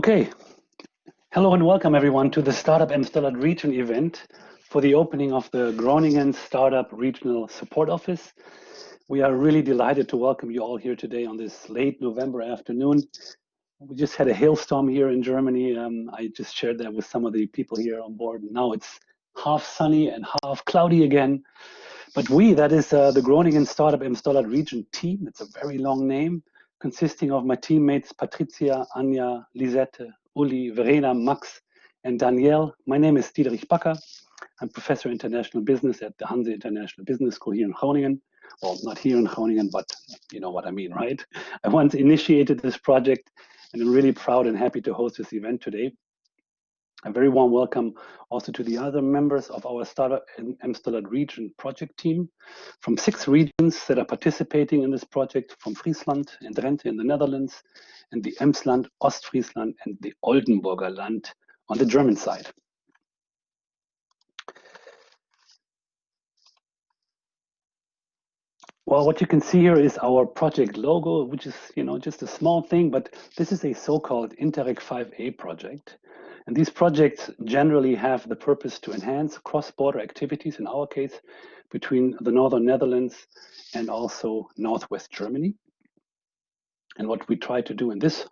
Okay, hello and welcome everyone to the Startup Ems-Dollart Region event for the opening of the Groningen Startup Regional Support Office. We are really delighted to welcome you all here today on this late November afternoon. We just had a hailstorm here in Germany. I just shared that with some of the people here on board. Now it's half sunny and half cloudy again. But that is the Groningen Startup Ems-Dollart Region team. It's a very long name, consisting of my teammates Patricia, Anja, Lisette, Uli, Verena, Max, and Danielle. My name is Diederich Bakker. I'm Professor of International Business at the Hanze International Business School here in Groningen. Well, not here in Groningen, but you know what I mean, right? I once initiated this project, and I'm really proud and happy to host this event today. A very warm welcome also to the other members of our Startup Ems-Dollart Region project team from 6 regions that are participating in this project, from Friesland and Drenthe in the Netherlands, and the Emsland, Ostfriesland, and the Oldenburger Land on the German side. Well, what you can see here is our project logo, which is, just a small thing, but this is a so-called Interreg 5A project. And these projects generally have the purpose to enhance cross-border activities, in our case, between the Northern Netherlands and also Northwest Germany. And what we try to do in this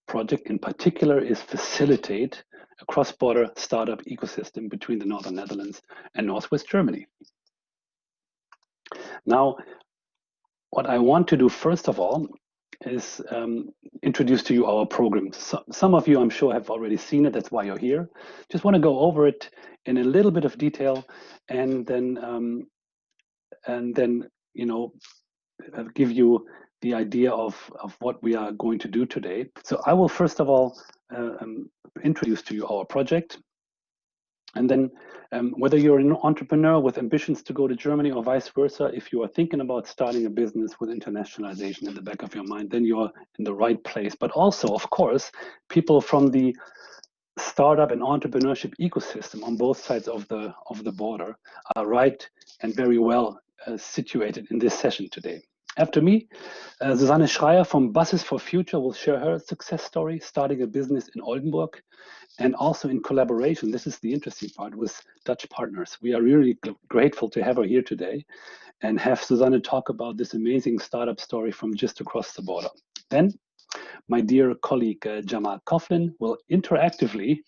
project in particular is facilitate a cross-border startup ecosystem between the Northern Netherlands and Northwest Germany. Now, what I want to do first of all is introduce to you our program. Some of you, I'm sure, have already seen it. That's why you're here. Just want to go over it in a little bit of detail, and then give you the idea of what we are going to do today. So I will first of all introduce to you our project. And then whether you're an entrepreneur with ambitions to go to Germany or vice versa, if you are thinking about starting a business with internationalization in the back of your mind, then you're in the right place. But also, of course, people from the startup and entrepreneurship ecosystem on both sides of the border are right and very well situated in this session today. After me, Susanne Schreier from Buses for Future will share her success story, starting a business in Oldenburg, and also in collaboration. This is the interesting part, with Dutch partners. We are really grateful to have her here today and have Susanne talk about this amazing startup story from just across the border. Then my dear colleague Jamal Coughlin will interactively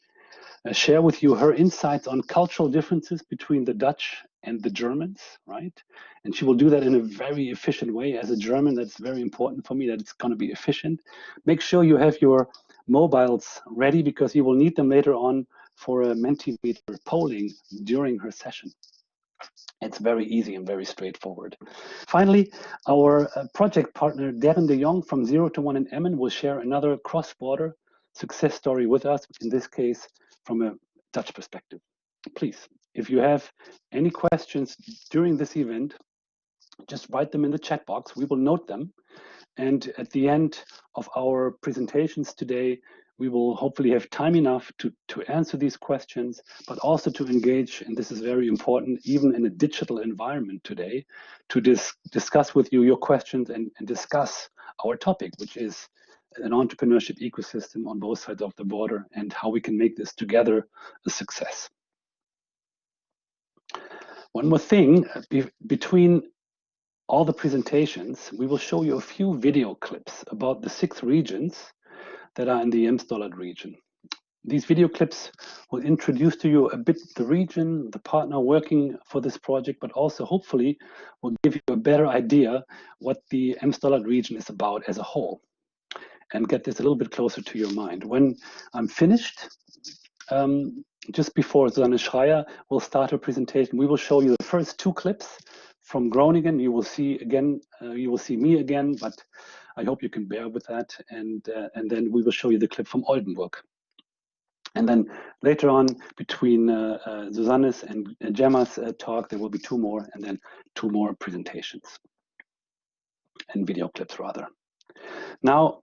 share with you her insights on cultural differences between the Dutch and the Germans, right? And she will do that in a very efficient way. As a German, that's very important for me, that it's going to be efficient. Make sure you have your mobiles ready, because you will need them later on for a Mentimeter polling during her session. It's very easy and very straightforward. Finally, our project partner, Darren de Jong from 0 to 1 in Emmen, will share another cross-border success story with us, in this case, from a Dutch perspective. Please, if you have any questions during this event, just write them in the chat box. We will note them. And at the end of our presentations today, we will hopefully have time enough to answer these questions, but also to engage, and this is very important, even in a digital environment today, to discuss with you your questions and discuss our topic, which is an entrepreneurship ecosystem on both sides of the border and how we can make this together a success. One more thing, between all the presentations, we will show you a few video clips about the 6 regions that are in the Ems-Dollart region. These video clips will introduce to you a bit the region, the partner working for this project, but also hopefully will give you a better idea what the Ems-Dollart region is about as a whole, and get this a little bit closer to your mind. When I'm finished, just before Susanne Schreier will start her presentation, we will show you the first 2 clips from Groningen. You will see me again, but I hope you can bear with that. And then we will show you the clip from Oldenburg. And then later on, between Susanne's and Gemma's talk, there will be 2 more, and then 2 more presentations and video clips rather. Now,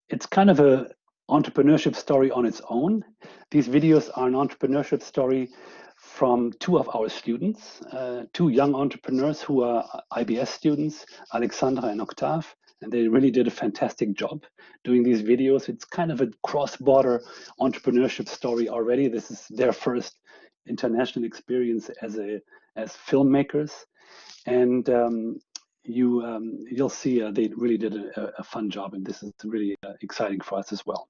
it's kind of a entrepreneurship story on its own. These videos are an entrepreneurship story from 2 of our students, 2 young entrepreneurs who are IBS students, Alexandra and Octave, and they really did a fantastic job doing these videos. It's kind of a cross-border entrepreneurship story already. This is their first international experience as filmmakers, and you'll see they really did a fun job, and this is really exciting for us as well.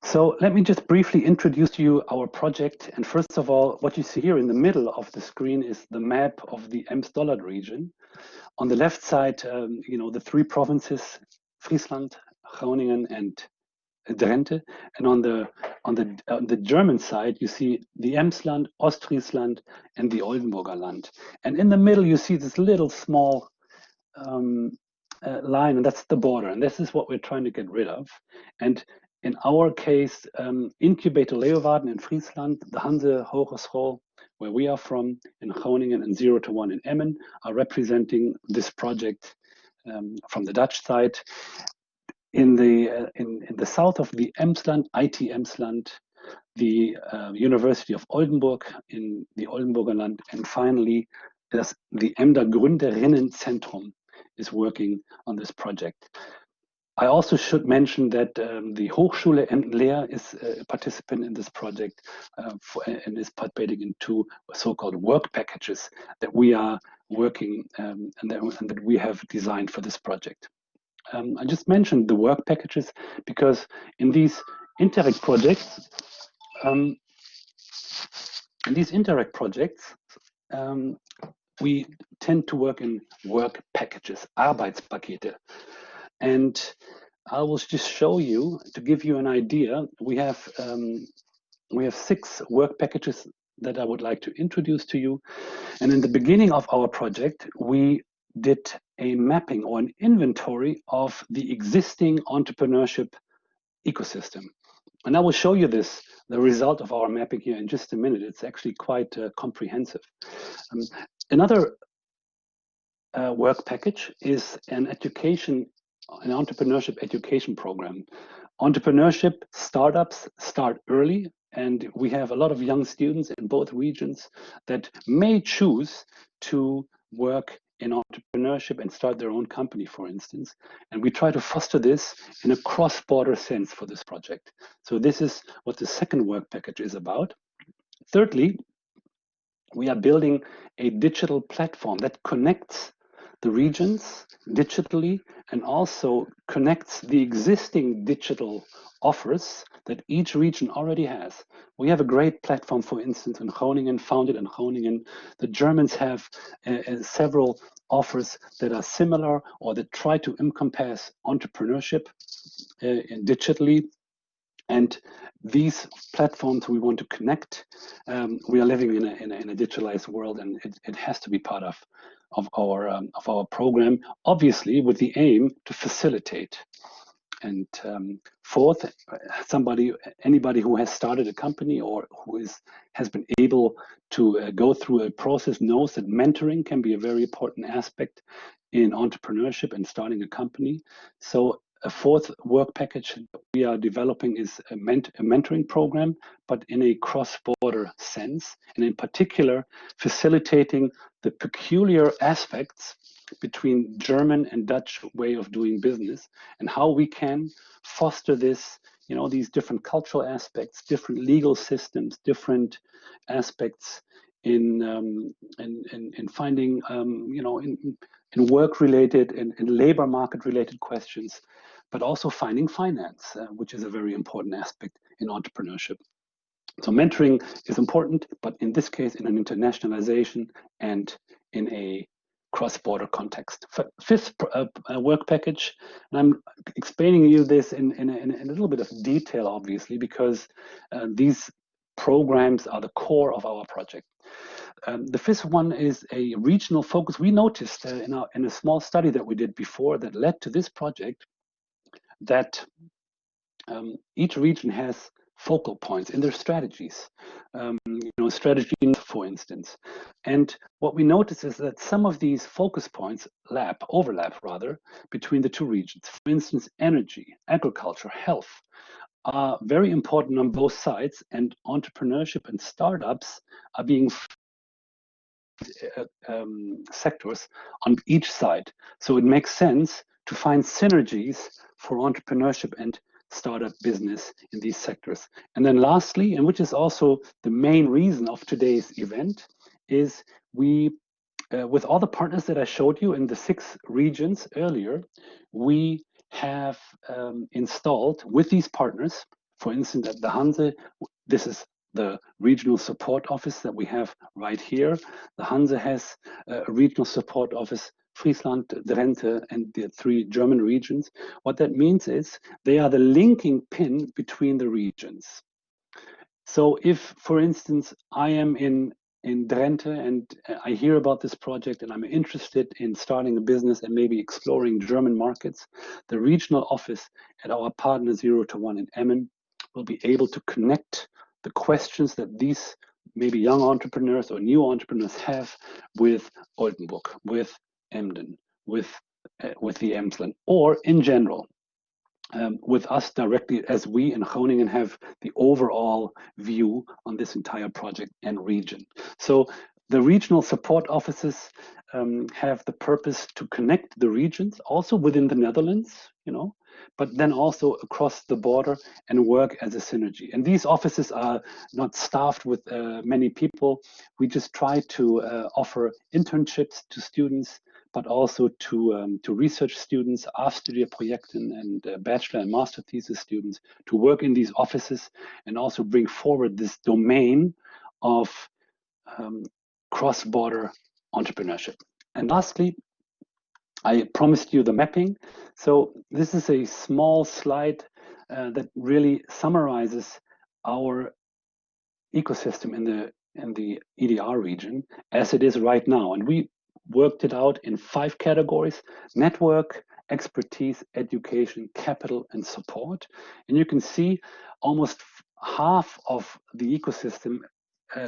So let me just briefly introduce to you our project. And first of all, what you see here in the middle of the screen is the map of the Ems-Dollart region. On the left side, you know, the three provinces, Friesland, Groningen, and Drenthe. And on the German side, you see the Emsland, Ostfriesland, and the Oldenburger Land. And in the middle, you see this little small line, and that's the border. And this is what we're trying to get rid of. And in our case, Inqubator Leeuwarden in Friesland, the Hanze Hogeschool, where we are from, in Groningen, and 0 to 1 in Emmen, are representing this project from the Dutch side. In the south of the Emsland, it.emsland, the University of Oldenburg in the Oldenburger Land, and finally, the Emder GründerInnenZentrum is working on this project. I also should mention that the Hochschule Emder is a participant in this project and is participating in 2 so-called work packages that we are working and that we have designed for this project. I just mentioned the work packages because in these Interreg projects, we tend to work in work packages, Arbeitspakete. And I will just show you, to give you an idea, we have 6 work packages that I would like to introduce to you. And in the beginning of our project, we did a mapping or an inventory of the existing entrepreneurship ecosystem. And I will show you the result of our mapping here in just a minute. It's actually quite comprehensive. Another work package is an entrepreneurship education program. Entrepreneurship startups start early, and we have a lot of young students in both regions that may choose to work in entrepreneurship and start their own company, for instance. And we try to foster this in a cross-border sense for this project. So this is what the second work package is about. Thirdly, we are building a digital platform that connects the regions digitally and also connects the existing digital offers that each region already has. We have a great platform, for instance, in Groningen, founded in Groningen. The Germans have several offers that are similar or that try to encompass entrepreneurship digitally. And these platforms we want to connect. We are living in a digitalized world, and it has to be part of our program, obviously with the aim to facilitate. And fourth, anybody who has started a company or who has been able to go through a process knows that mentoring can be a very important aspect in entrepreneurship and starting a company. So a fourth work package that we are developing is a mentoring program, but in a cross-border sense, and in particular, facilitating the peculiar aspects between German and Dutch way of doing business, and how we can foster this, you know, these different cultural aspects, different legal systems, different aspects in finding, you know, in work-related and labor market-related questions, but also finding finance, which is a very important aspect in entrepreneurship. So mentoring is important, but in this case, in an internationalization and in a cross-border context. Fifth work package, and I'm explaining you this in a little bit of detail, obviously, because these programs are the core of our project. The fifth one is a regional focus. We noticed in a small study that we did before that led to this project that each region has focal points in their strategies, you know, strategy, for instance. And what we notice is that some of these focus points overlap between the 2 regions. For instance, energy, agriculture, health are very important on both sides, and entrepreneurship and startups are being sectors on each side. So it makes sense to find synergies for entrepreneurship and startup business in these sectors. And then lastly, and which is also the main reason of today's event, is we, with all the partners that I showed you in the 6 regions earlier, we have installed with these partners, for instance, at the Hanze, this is the regional support office that we have right here. The Hanze has a regional support office, Friesland, Drenthe, and the 3 German regions. What that means is they are the linking pin between the regions. So if, for instance, I am in Drenthe and I hear about this project and I'm interested in starting a business and maybe exploring German markets, the regional office at our partner 0 to 1 in Emmen will be able to connect the questions that these maybe young entrepreneurs or new entrepreneurs have with Oldenburg, with Emden, with the Emsland, or in general. With us directly, as we in Groningen have the overall view on this entire project and region. So the regional support offices have the purpose to connect the regions, also within the Netherlands, but then also across the border and work as a synergy. And these offices are not staffed with many people. We just try to offer internships to students, but also to research students, Afstudieprojekten, and bachelor and master thesis students to work in these offices and also bring forward this domain of cross-border entrepreneurship. And lastly, I promised you the mapping. So this is a small slide that really summarizes our ecosystem in the EDR region as it is right now. And we worked it out in 5 categories: network, expertise, education, capital, and support. And you can see almost half of the ecosystem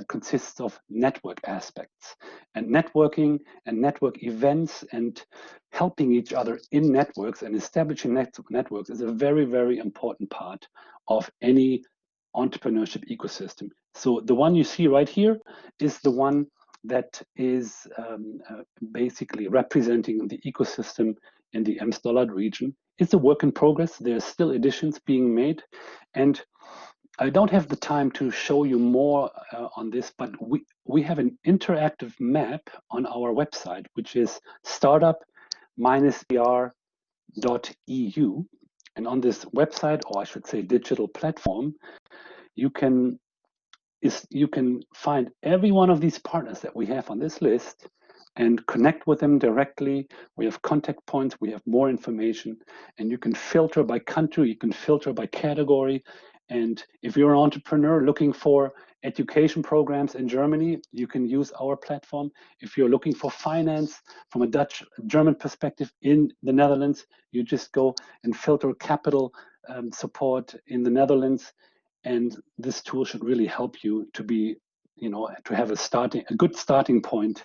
consists of network aspects, and networking and network events and helping each other in networks and establishing networks is a very, very important part of any entrepreneurship ecosystem. So the one you see right here is the one that is basically representing the ecosystem in the Ems-Dollart region. It's a work in progress. There's still additions being made, and I don't have the time to show you more on this, but we have an interactive map on our website, which is startup-dr.eu. And on this website, or I should say digital platform, you can find every one of these partners that we have on this list and connect with them directly. We have contact points, we have more information, and you can filter by country, you can filter by category. And if you're an entrepreneur looking for education programs in Germany, you can use our platform. If you're looking for finance from a German perspective in the Netherlands, you just go and filter capital support in the Netherlands. And this tool should really help you to be, to have a good starting point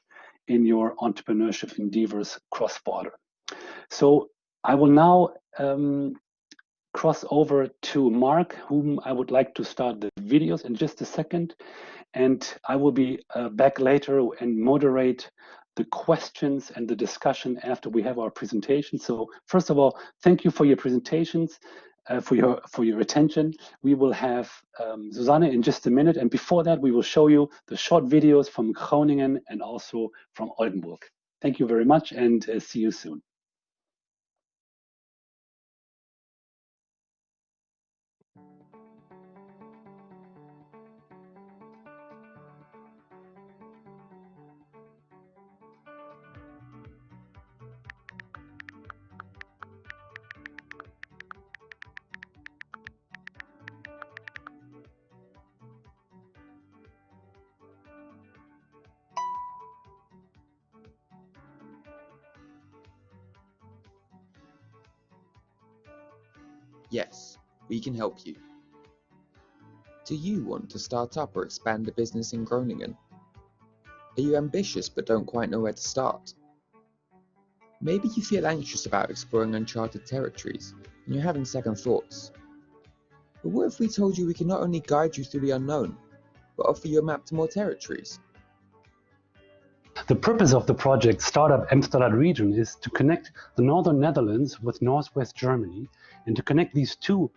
in your entrepreneurship endeavors cross-border. So I will now cross over to Mark, whom I would like to start the videos in just a second. And I will be back later and moderate the questions and the discussion after we have our presentation. So first of all, thank you for your presentations, for your attention. We will have Susanne in just a minute. And before that, we will show you the short videos from Groningen and also from Oldenburg. Thank you very much, and see you soon. Yes, we can help you. Do you want to start up or expand a business in Groningen? Are you ambitious but don't quite know where to start? Maybe you feel anxious about exploring uncharted territories and you're having second thoughts. But what if we told you we can not only guide you through the unknown, but offer you a map to more territories? The purpose of the project Startup Ems-Dollart Region is to connect the northern Netherlands with northwest Germany and to connect these two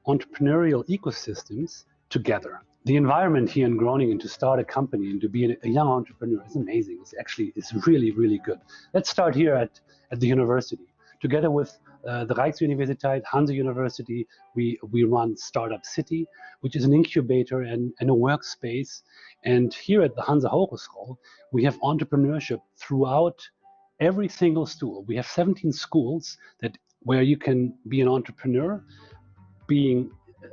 entrepreneurial ecosystems together. The environment here in Groningen to start a company and to be a young entrepreneur is amazing. It's really, really good. Let's start here at the university. Together with the Rijksuniversiteit, Hanze University, we run Startup City, which is an incubator and a workspace. And here at the Hanze Hogeschool, we have entrepreneurship throughout every single school. We have 17 schools where you can be an entrepreneur, being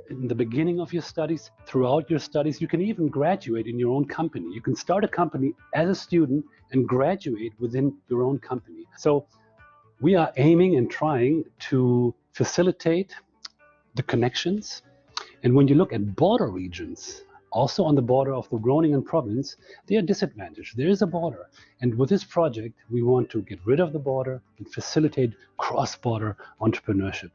in the beginning of your studies, throughout your studies. You can even graduate in your own company. You can start a company as a student and graduate within your own company. So we are aiming and trying to facilitate the connections. And when you look at border regions, also on the border of the Groningen province, they are disadvantaged. There is a border. And with this project, we want to get rid of the border and facilitate cross-border entrepreneurship.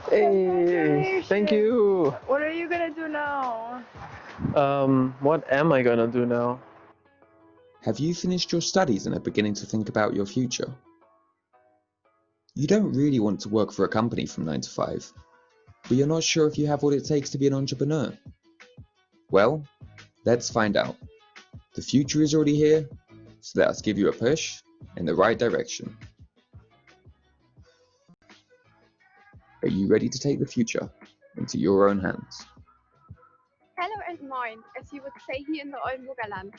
Hey, thank you. What are you gonna do now? What am I gonna do now? Have you finished your studies and are beginning to think about your future? You don't really want to work for a company from 9 to 5, but you're not sure if you have what it takes to be an entrepreneur. Well, let's find out. The future is already here, so let us give you a push in the right direction. Are you ready to take the future into your own hands? Hello and moin, as you would say here in the Oldenburger Land.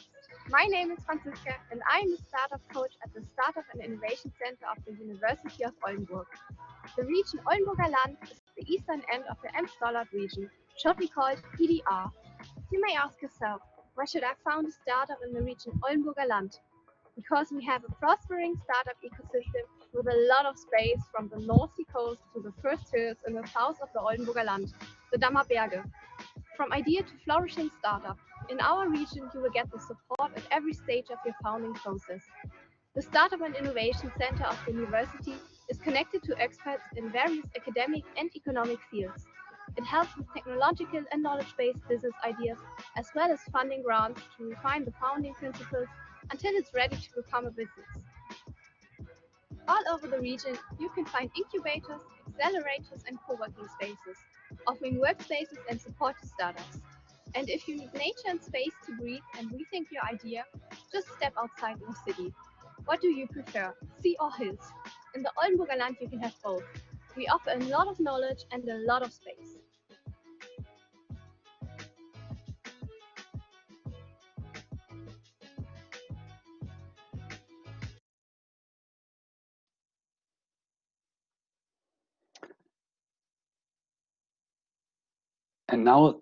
My name is Franziska and I am a startup coach at the Startup and Innovation Center of the University of Oldenburg. The region Oldenburger Land is the eastern end of the Ems-Dollart region, shortly called EDR. You may ask yourself, why should I found a startup in the region Oldenburger Land? Because we have a prospering startup ecosystem with a lot of space from the North Sea coast to the first hills in the south of the Oldenburger Land, the Dammer Berge. From idea to flourishing startup, in our region you will get the support at every stage of your founding process. The Startup and Innovation Center of the university is connected to experts in various academic and economic fields. It helps with technological and knowledge-based business ideas, as well as funding grants to refine the founding principles until it's ready to become a business. All over the region, you can find incubators, accelerators and co-working spaces, offering workspaces and support to startups. And if you need nature and space to breathe and rethink your idea, just step outside your city. What do you prefer, sea or hills? In the Oldenburger Land you can have both. We offer a lot of knowledge and a lot of space. And now,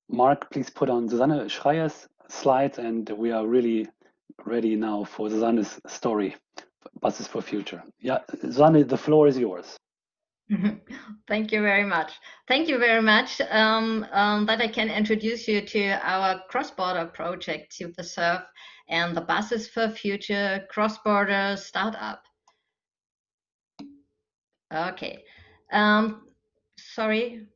Mark, please put on Susanne Schreier's slides, and we are really ready now for Susanne's story, Buses for Future. Yeah, Susanne, the floor is yours. Thank you very much. Thank you very much that I can introduce you to our cross-border project, Supersurf, and the Buses for Future cross-border startup. Okay. Sorry.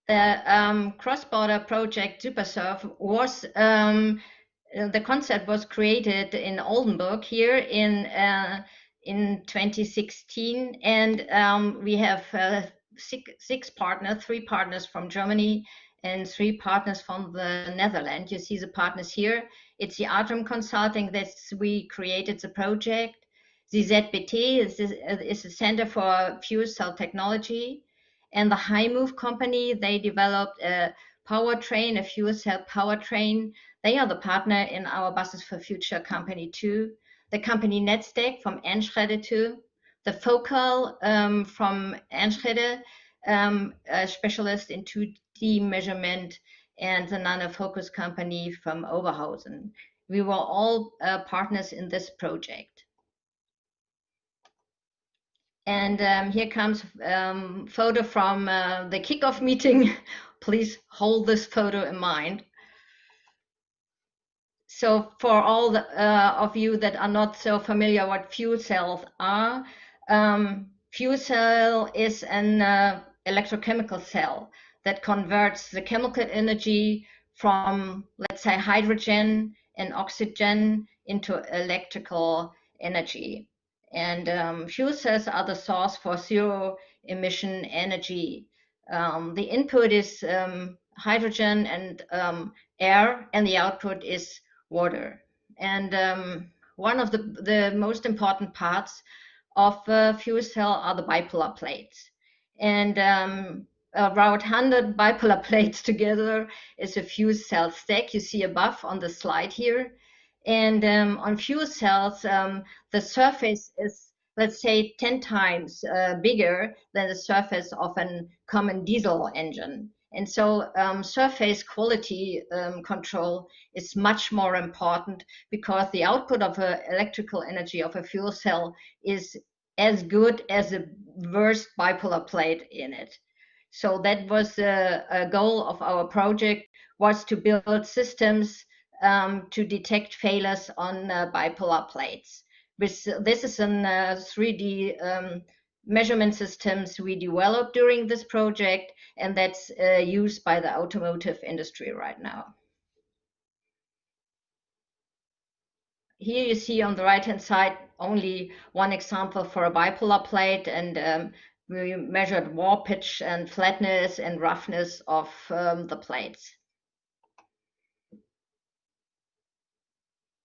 The cross-border project Supersurf was the concept was created in Oldenburg here in 2016, and we have six partners, 3 partners from Germany and 3 partners from the Netherlands. You see the partners here. It's the Atom Consulting that we created the project. The ZBT is a Center for Fuel Cell Technology. And the HiMove company, they developed a powertrain, a fuel cell powertrain. They are the partner in our Buses for Future company too. The company Netstack from Enschede too. The Focal from Enschede, a specialist in 2D measurement, and the NanoFocus company from Oberhausen. We were all partners in this project. And here comes photo from the kickoff meeting. Please hold this photo in mind. So for all of you that are not so familiar what fuel cells are, fuel cell is an electrochemical cell that converts the chemical energy from, let's say, hydrogen and oxygen into electrical energy. And fuel cells are the source for zero emission energy. The input is hydrogen and air, and the output is water. And one of the most important parts of fuel cell are the bipolar plates. And around 100 bipolar plates together is a fuel cell stack you see above on the slide here. And on fuel cells, the surface is, let's say, 10 times bigger than the surface of a common diesel engine. And so surface quality control is much more important, because the output of electrical energy of a fuel cell is as good as the worst bipolar plate in it. So that was a goal of our project, was to build systems to detect failures on bipolar plates. This is a 3D measurement systems we developed during this project, and that's used by the automotive industry right now. Here you see on the right hand side only one example for a bipolar plate, and we measured warpage and flatness and roughness of the plates.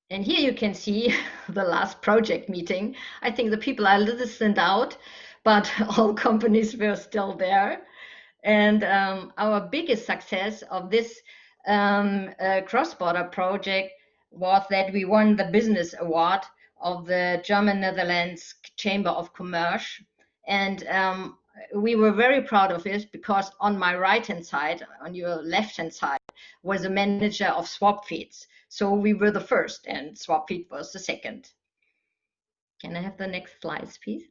And here you can see the last project meeting. I think the people are a little thinned out, but all companies were still there. And our biggest success of this cross-border project was that we won the business award of the German-Netherlands Chamber of Commerce. And we were very proud of it, because on my right-hand side, on your left-hand side, was a manager of swap feeds. So we were the first, and swap feed was the second. Can I have the next slides, please?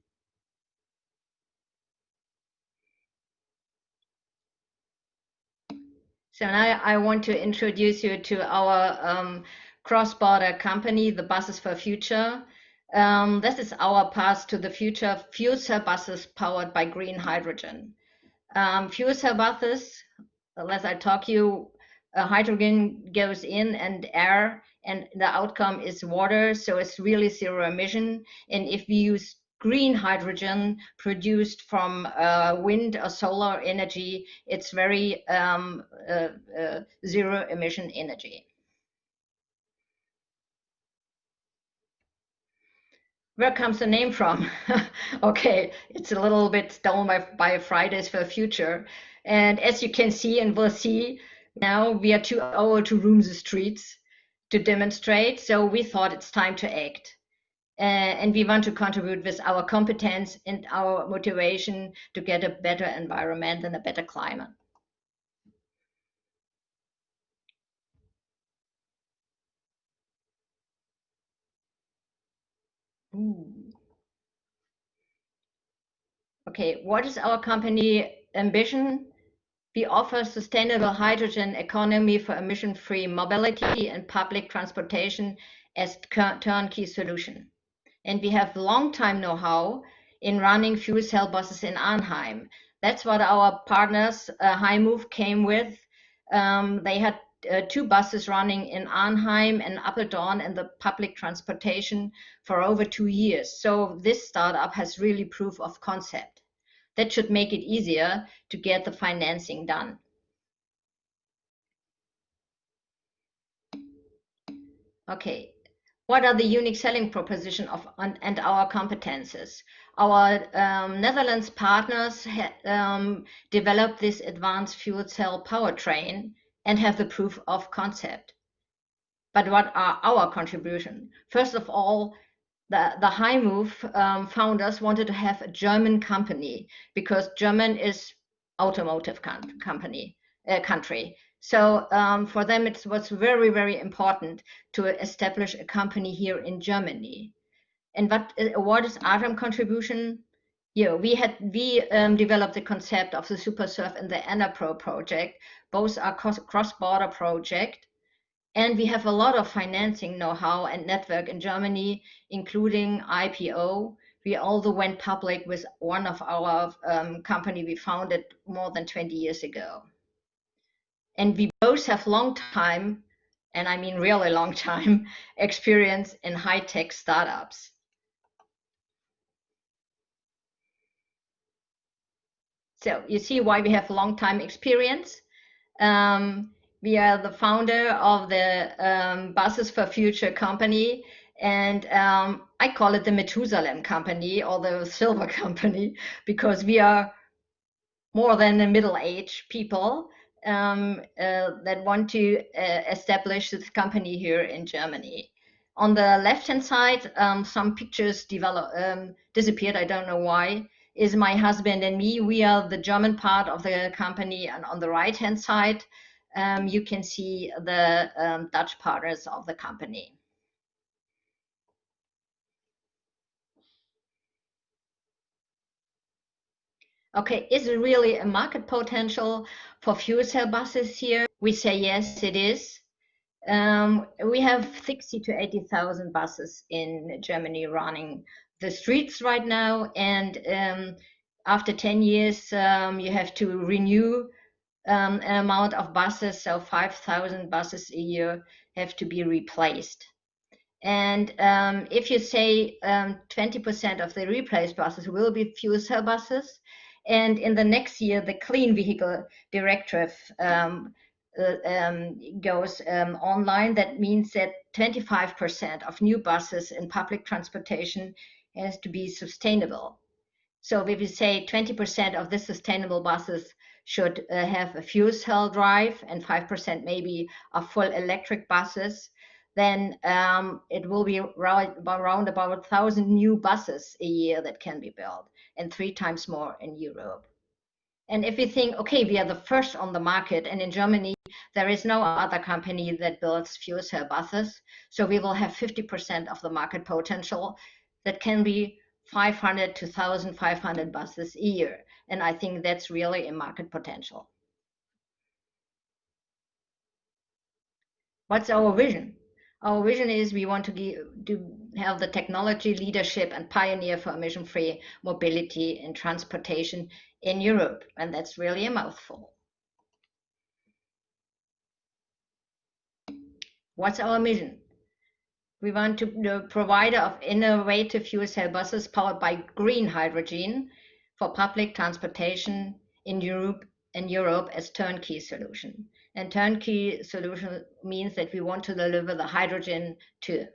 So now I want to introduce you to our cross-border company, the Buses for Future. This is our path to the future, fuel cell buses powered by green hydrogen. Fuel cell buses, as I talk you, hydrogen goes in and air, and the outcome is water, so it's really zero emission. And if we use green hydrogen produced from wind or solar energy, it's very zero emission energy. Where comes the name from? Okay, it's a little bit stolen by Fridays for Future. And as you can see, and we'll see now, we are too old to roam the streets to demonstrate. So we thought it's time to act. And we want to contribute with our competence and our motivation to get a better environment and a better climate. Ooh. Okay, what is our company ambition? We offer sustainable hydrogen economy for emission-free mobility and public transportation as turnkey solution. And we have long-time know-how in running fuel cell buses in Arnhem. That's what our partners, HiMove, came with. They had 2 buses running in Arnhem and Apeldoorn in the public transportation for over 2 years. So this startup has really proof of concept. That should make it easier to get the financing done. Okay, what are the unique selling proposition of and our competences? Our Netherlands partners developed this advanced fuel cell powertrain and have the proof of concept. But what are our contribution? First of all, the HiMove founders wanted to have a German company, because German is automotive country. So for them, it was very, very important to establish a company here in Germany. And what is our contribution? Yeah, we developed the concept of the Supersurf and the Emder project. Both are cross-border project. And we have a lot of financing know-how and network in Germany, including IPO. We also went public with one of our company we founded more than 20 years ago. And we both have long time, and I mean really long time, experience in high-tech startups. So you see why we have long time experience. We are the founder of the Buses for Future company, and I call it the Methusalem company or the Silver company, because we are more than the middle-aged people that want to establish this company here in Germany. On the left-hand side, some pictures disappeared, I don't know why, is my husband and me. We are the German part of the company, and on the right-hand side, you can see the Dutch partners of the company. Okay, is it really a market potential for fuel cell buses here? We say yes, it is. We have 60 to 80,000 buses in Germany running the streets right now, and after 10 years, you have to renew an amount of buses, so 5,000 buses a year have to be replaced. And if you say 20% of the replaced buses will be fuel cell buses, and in the next year, the Clean Vehicle Directive goes online, that means that 25% of new buses in public transportation has to be sustainable. So if we say 20% of the sustainable buses should have a fuel cell drive and 5% maybe are full electric buses, then it will be around about 1,000 new buses a year that can be built, and 3 times more in Europe. And if we think, okay, we are the first on the market, and in Germany, there is no other company that builds fuel cell buses, so we will have 50% of the market potential that can be 500 to 1,500 buses a year. And I think that's really a market potential. What's our vision? Our vision is we want to have the technology leadership and pioneer for emission-free mobility and transportation in Europe. And that's really a mouthful. What's our mission? We want to be a provider of innovative fuel cell buses powered by green hydrogen for public transportation in Europe as turnkey solution. And turnkey solution means that we want to deliver the hydrogen too.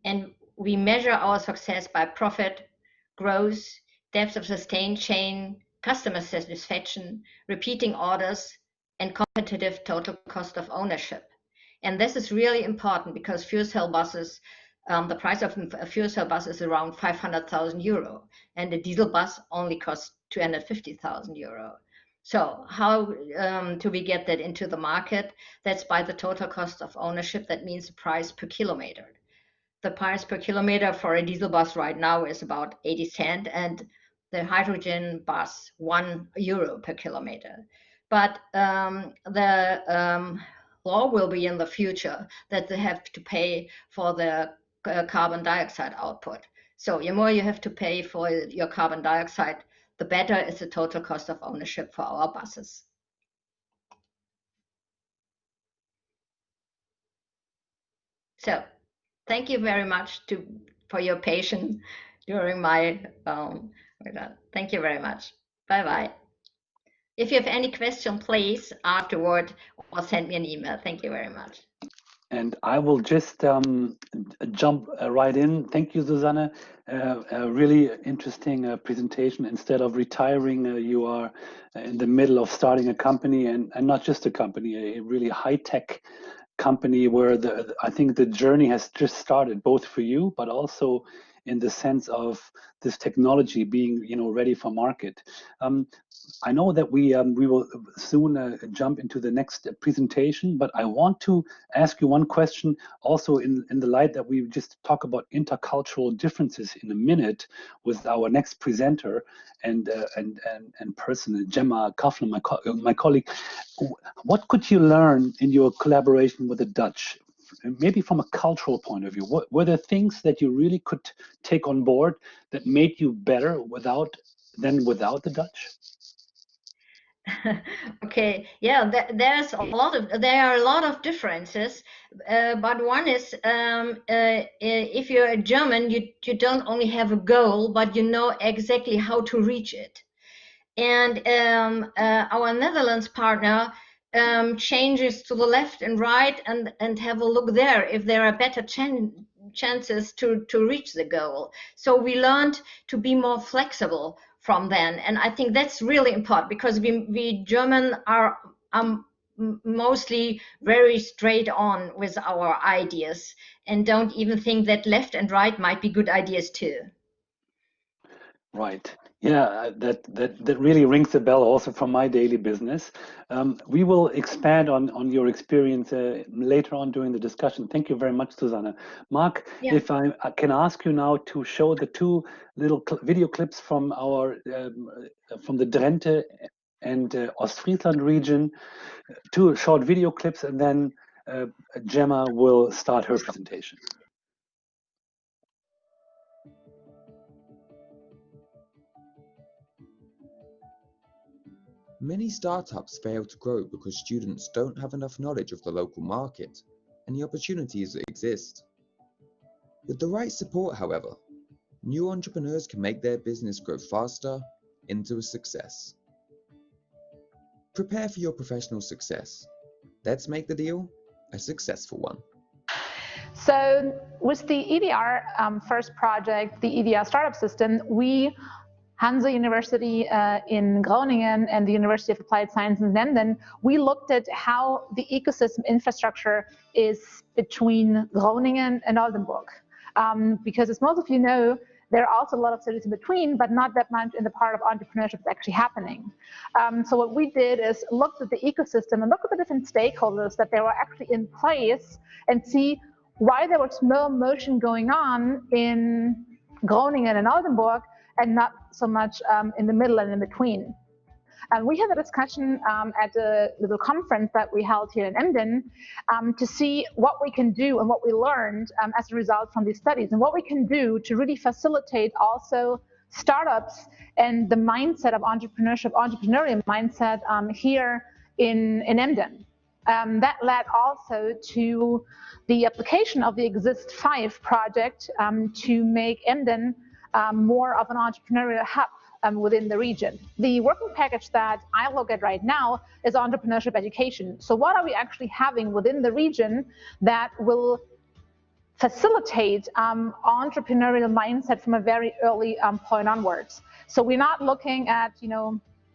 And we measure our success by profit, growth, depth of sustained chain, customer satisfaction, repeating orders, and competitive total cost of ownership. And this is really important because fuel cell buses, the price of a fuel cell bus is around 500,000 euro, and a diesel bus only costs 250,000 euro. So how do we get that into the market? That's by the total cost of ownership. That means the price per kilometer. The price per kilometer for a diesel bus right now is about 80 cents, and the hydrogen bus €1 per kilometer. But the law will be in the future that they have to pay for the carbon dioxide output. So the more you have to pay for your carbon dioxide, the better is the total cost of ownership for our buses. So thank you very much for your patience during my, thank you very much. Bye-bye. If you have any question, please afterward or send me an email. Thank you very much. And I will just jump right in. Thank you, Susanne. A really interesting presentation. Instead of retiring, you are in the middle of starting a company, and not just a company, a really high-tech company where I think the journey has just started, both for you, but also in the sense of this technology being, ready for market. I know that we will soon jump into the next presentation, but I want to ask you one question also in the light that we just talk about intercultural differences in a minute with our next presenter and person, Gemma Kaufman, my colleague. What could you learn in your collaboration with the Dutch? Maybe from a cultural point of view, what were there things that you really could take on board that made you better without the Dutch? Okay, yeah, there are a lot of differences, but one is if you're a German, you don't only have a goal, but you know exactly how to reach it. And our Netherlands partner changes to the left and right and have a look there if there are better chances to reach the goal. So we learned to be more flexible from then, and I think that's really important because we German are mostly very straight on with our ideas and don't even think that left and right might be good ideas too. Right. Yeah, that really rings a bell also from my daily business. We will expand on your experience later on during the discussion. Thank you very much, Susanne. Mark, if I can ask you now to show the two little video clips from our from the Drenthe and Ostfriesland region, two short video clips, and then Gemma will start her presentation. Many startups fail to grow because students don't have enough knowledge of the local market and the opportunities that exist. With the right support, however, new entrepreneurs can make their business grow faster into a success. Prepare for your professional success. Let's make the deal a successful one. So with the EDR first project, the EDR startup system, we Hanze University in Groningen and the University of Applied Science in Emden, we looked at how the ecosystem infrastructure is between Groningen and Oldenburg. Because as most of you know, there are also a lot of cities in between, but not that much in the part of entrepreneurship that's actually happening. So what we did is looked at the ecosystem and looked at the different stakeholders that they were actually in place and see why there was more motion going on in Groningen and Oldenburg and not so much in the middle and in between. We had a discussion at a little conference that we held here in Emden to see what we can do and what we learned as a result from these studies and what we can do to really facilitate also startups and the mindset of entrepreneurship, entrepreneurial mindset here in Emden. That led also to the application of the Exist 5 project to make Emden more of an entrepreneurial hub within the region. The working package that I look at right now is entrepreneurship education. So what are we actually having within the region that will facilitate entrepreneurial mindset from a very early point onwards? So we're not looking at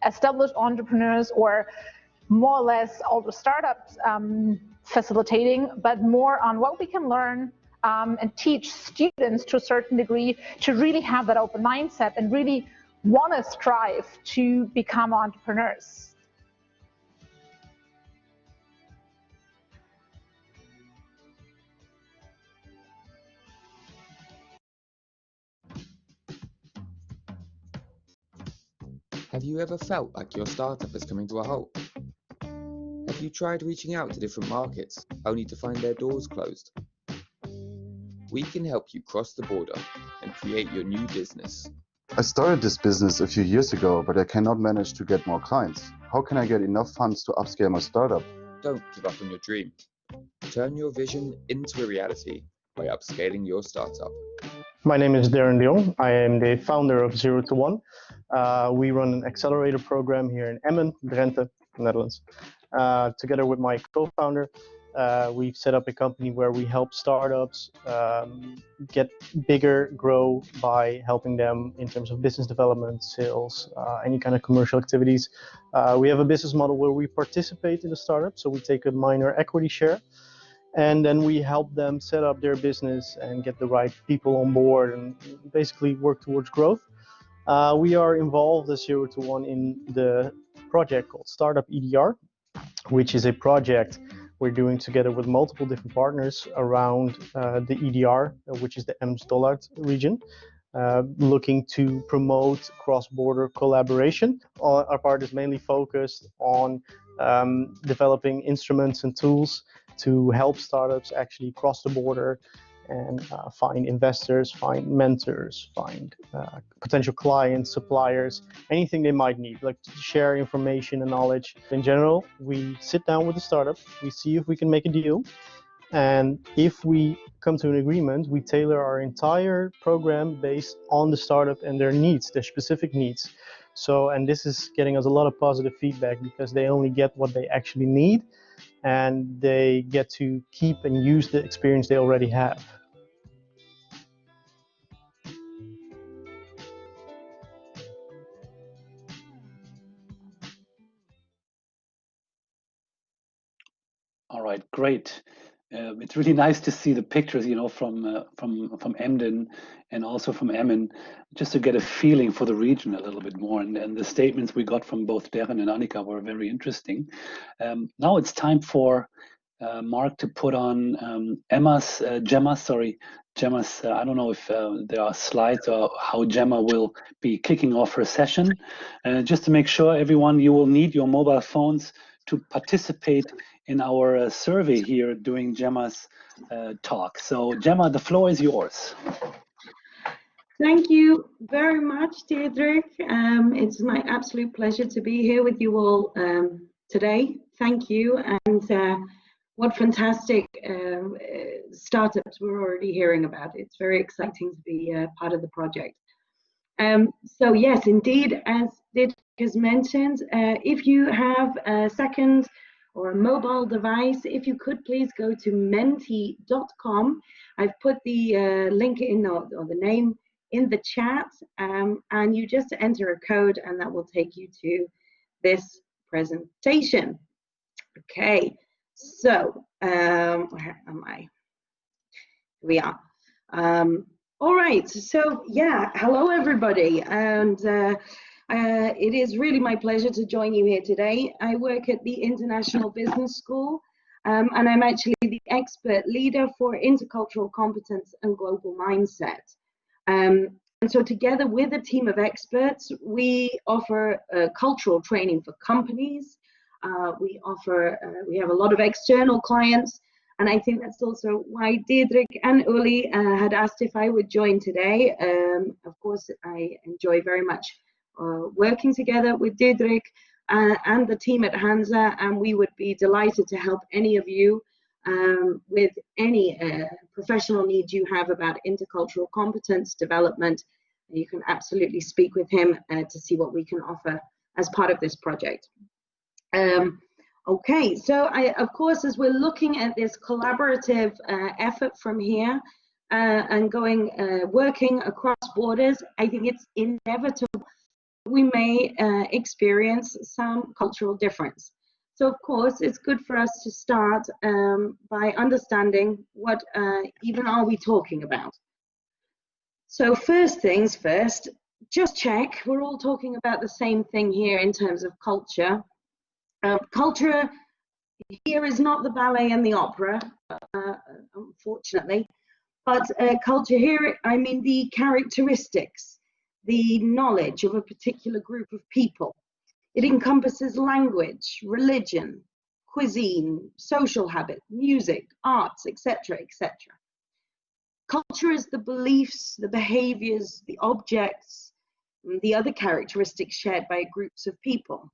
established entrepreneurs or more or less older startups facilitating, but more on what we can learn and teach students to a certain degree to really have that open mindset and really want to strive to become entrepreneurs. Have you ever felt like your startup is coming to a halt? Have you tried reaching out to different markets only to find their doors closed? We can help you cross the border and create your new business. I started this business a few years ago, but I cannot manage to get more clients. How can I get enough funds to upscale my startup? Don't give up on your dream. Turn your vision into a reality by upscaling your startup. My name is Darren de Jong. I am the founder of 0 to 1. We run an accelerator program here in Emmen, Drenthe, Netherlands. Together with my co-founder, we've set up a company where we help startups get bigger, grow by helping them in terms of business development, sales, any kind of commercial activities. We have a business model where we participate in the startup, so we take a minor equity share. and then we help them set up their business and get the right people on board and basically work towards growth. We are involved as 0 to 1 in the project called Startup EDR, which is a project we're doing together with multiple different partners around the EDR, which is the Ems-Dollart region, looking to promote cross-border collaboration. Our part is mainly focused on developing instruments and tools to help startups actually cross the border and find investors, find mentors, find potential clients, suppliers, anything they might need, like to share information and knowledge. In general, we sit down with the startup, we see if we can make a deal, and if we come to an agreement, we tailor our entire program based on the startup and their needs, their specific needs. So, and this is getting us a lot of positive feedback because they only get what they actually need and they get to keep and use the experience they already have. All right, great. It's really nice to see the pictures, you know, from Emden and also from Emmen, just to get a feeling for the region a little bit more. And the statements we got from both Darren and Annika were very interesting. Now it's time for Mark to put on Gemma's. I don't know if there are slides or how Gemma will be kicking off her session. Just to make sure, everyone, you will need your mobile phones to participate in our survey here during Gemma's talk. So Gemma, the floor is yours. Thank you very much, Deirdre. It's my absolute pleasure to be here with you all today. Thank you, and what fantastic startups we're already hearing about. It's very exciting to be part of the project. So yes, indeed, as Deirdre has mentioned, if you have a second or a mobile device, if you could please go to menti.com. I've put the link in, or the name in the chat, and you just enter a code and that will take you to this presentation. Okay, so where am I? Here we are. All right, so yeah, hello everybody, and it is really my pleasure to join you here today. I work at the International Business School, and I'm actually the expert leader for intercultural competence and global mindset. And so together with a team of experts, we offer cultural training for companies. We have a lot of external clients, and I think that's also why Deirdre and Uli had asked if I would join today. Of course, I enjoy very much working together with Deirdre and the team at Hanze, and we would be delighted to help any of you with any professional needs you have about intercultural competence development. You can absolutely speak with him to see what we can offer as part of this project. Okay, so of course, as we're looking at this collaborative effort from here and working across borders, I think it's inevitable we may experience some cultural difference. So of course, it's good for us to start by understanding what even are we talking about. So first things first, just check, we're all talking about the same thing here in terms of culture. Culture here is not the ballet and the opera, unfortunately, but culture here, I mean the characteristics, the knowledge of a particular group of people. It encompasses language, religion, cuisine, social habit, music, arts, etc., etc. Culture is the beliefs, the behaviors, the objects, and the other characteristics shared by groups of people.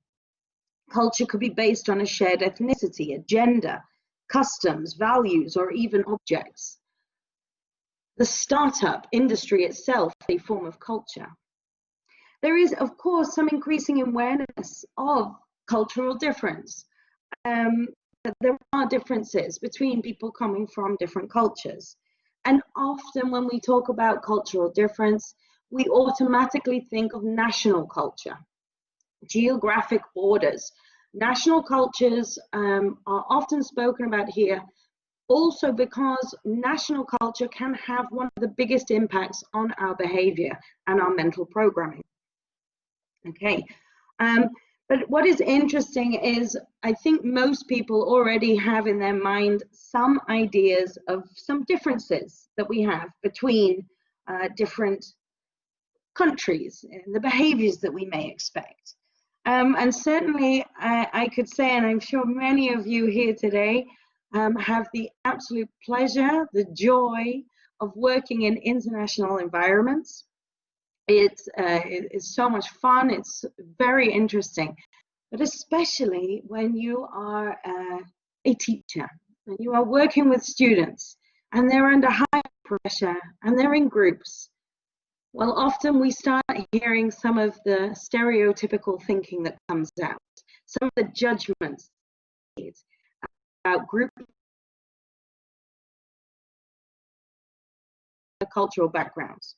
Culture could be based on a shared ethnicity, a gender, customs, values, or even objects. The startup industry itself is a form of culture. There is, of course, some increasing awareness of cultural difference. There are differences between people coming from different cultures. And often when we talk about cultural difference, we automatically think of national culture, geographic borders. National cultures are often spoken about here also because national culture can have one of the biggest impacts on our behavior and our mental programming. Okay, but what is interesting is I think most people already have in their mind some ideas of some differences that we have between different countries and the behaviors that we may expect. And certainly I could say, and I'm sure many of you here today have the absolute pleasure, the joy of working in international environments. It's so much fun, it's very interesting, but especially when you are a teacher and you are working with students and they're under high pressure and they're in groups. Well, often we start hearing some of the stereotypical thinking that comes out, some of the judgments about group cultural backgrounds.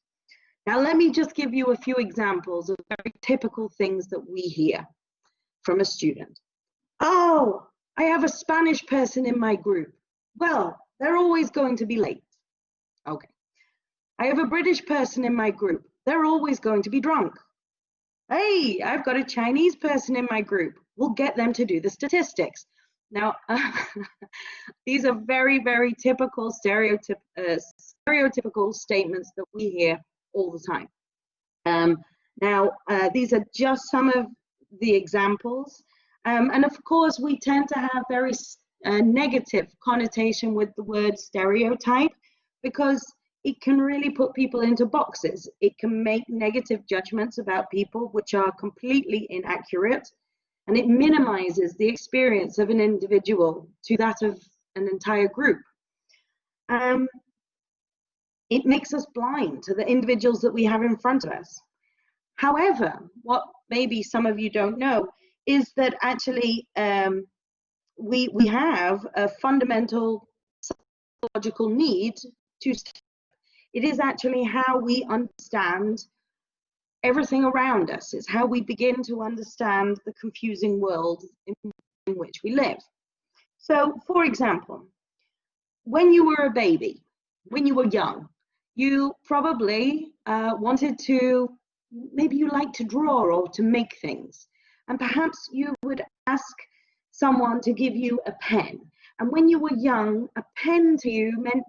Now, let me just give you a few examples of very typical things that we hear from a student. Oh, I have a Spanish person in my group. Well, they're always going to be late. Okay. I have a British person in my group. They're always going to be drunk. Hey, I've got a Chinese person in my group. We'll get them to do the statistics. Now, these are very, very typical stereotypical statements that we hear all the time. Now, these are just some of the examples. And of course, we tend to have very negative connotation with the word stereotype because it can really put people into boxes. It can make negative judgments about people which are completely inaccurate, and it minimizes the experience of an individual to that of an entire group. It makes us blind to the individuals that we have in front of us. However, what maybe some of you don't know is that actually we have a fundamental psychological need to. It is actually how we understand everything around us. It's how we begin to understand the confusing world in which we live. So, for example, when you were a baby, when you were young, you probably wanted to, maybe you like to draw or to make things. And perhaps you would ask someone to give you a pen. And when you were young, a pen to you meant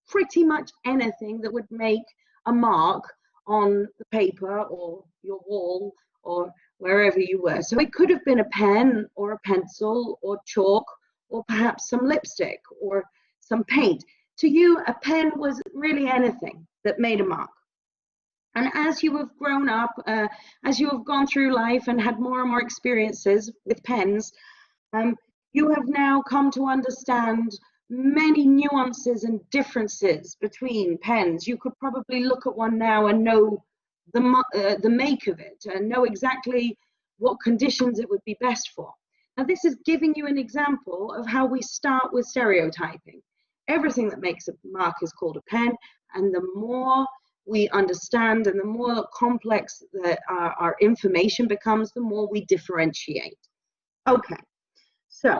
pretty much anything that would make a mark on the paper or your wall or wherever you were. So it could have been a pen or a pencil or chalk or perhaps some lipstick or some paint. To you, a pen was really anything that made a mark. And as you have grown up, as you have gone through life and had more and more experiences with pens, you have now come to understand many nuances and differences between pens. You could probably look at one now and know the make of it and know exactly what conditions it would be best for. Now, this is giving you an example of how we start with stereotyping. Everything that makes a mark is called a pen, and the more we understand and the more complex that our information becomes, the more we differentiate. Okay, so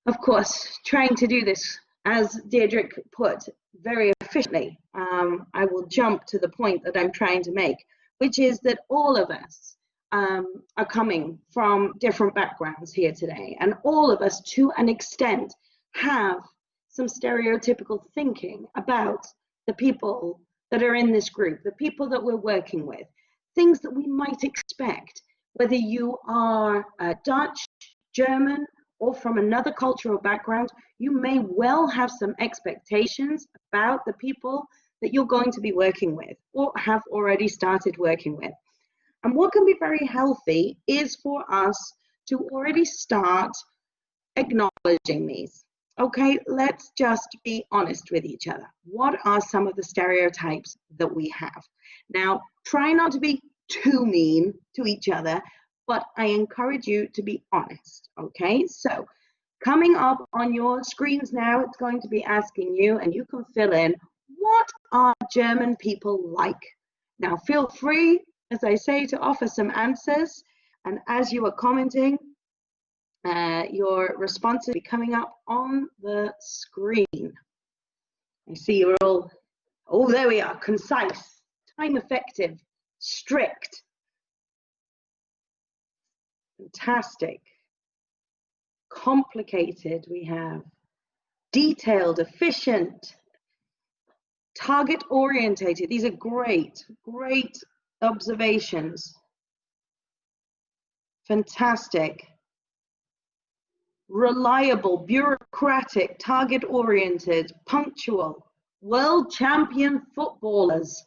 of course, trying to do this, as Deirdre put, very efficiently, I will jump to the point that I'm trying to make, which is that all of us are coming from different backgrounds here today, and all of us, to an extent, have some stereotypical thinking about the people that are in this group, the people that we're working with, things that we might expect, whether you are Dutch, German, or from another cultural background. You may well have some expectations about the people that you're going to be working with or have already started working with. And what can be very healthy is for us to already start acknowledging these. Okay, let's just be honest with each other. What are some of the stereotypes that we have? Now, try not to be too mean to each other, but I encourage you to be honest, okay? So, coming up on your screens now, it's going to be asking you, and you can fill in, what are German people like? Now, feel free, as I say, to offer some answers, and as you are commenting, Your responses will be coming up on the screen. I see you're all, oh, there we are, concise, time effective, strict. Fantastic. Complicated, we have detailed, efficient, target orientated. These are great, great observations. Fantastic. Reliable, bureaucratic, target oriented, punctual, world champion footballers.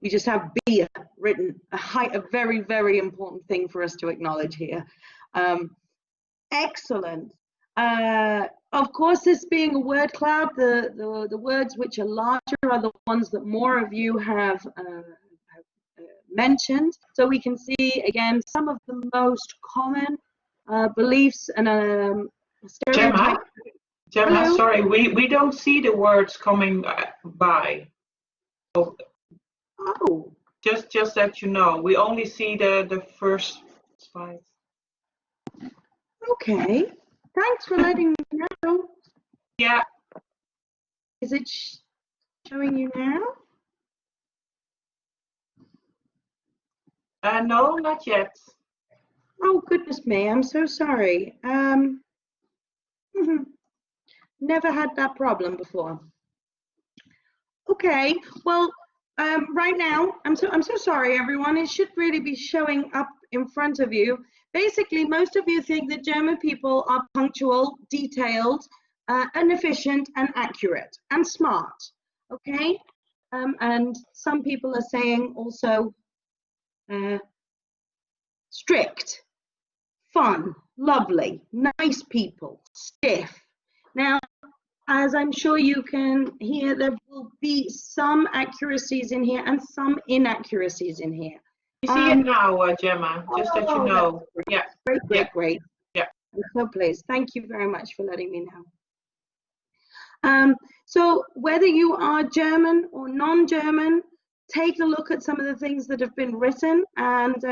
We just have beer written, a very, very important thing for us to acknowledge here. Excellent. Of course, this being a word cloud, the words which are larger are the ones that more of you have mentioned. So we can see, again, some of the most common beliefs and stereotypes. Gemma, sorry, we don't see the words coming by. Oh. Just that you know, we only see the first slide. Okay, thanks for letting me know. Yeah. Is it showing you now? No, not yet. Oh, goodness me, I'm so sorry. Never had that problem before. Okay, well, right now, I'm so sorry, everyone. It should really be showing up in front of you. Basically, most of you think that German people are punctual, detailed, and efficient, and accurate, and smart, okay? And some people are saying also strict, fun, lovely, nice people, stiff. Now, as I'm sure you can hear, there will be some accuracies in here and some inaccuracies in here. You see it now, Gemma, just that you know. Yeah. Great. Yeah. I'm so pleased. Thank you very much for letting me know. So whether you are German or non-German, take a look at some of the things that have been written and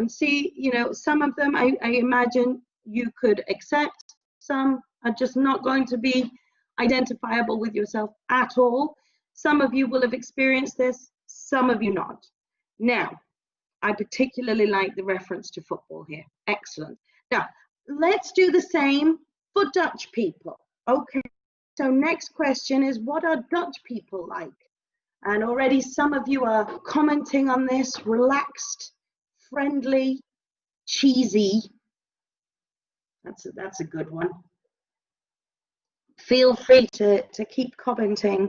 see, you know, some of them I imagine you could accept. Some are just not going to be identifiable with yourself at all. Some of you will have experienced this, some of you not. Now, I particularly like the reference to football here. Excellent. Now, let's do the same for Dutch people. Okay, so next question is, what are Dutch people like? And already some of you are commenting on this: relaxed, friendly, cheesy. That's a good one. Feel free to keep commenting.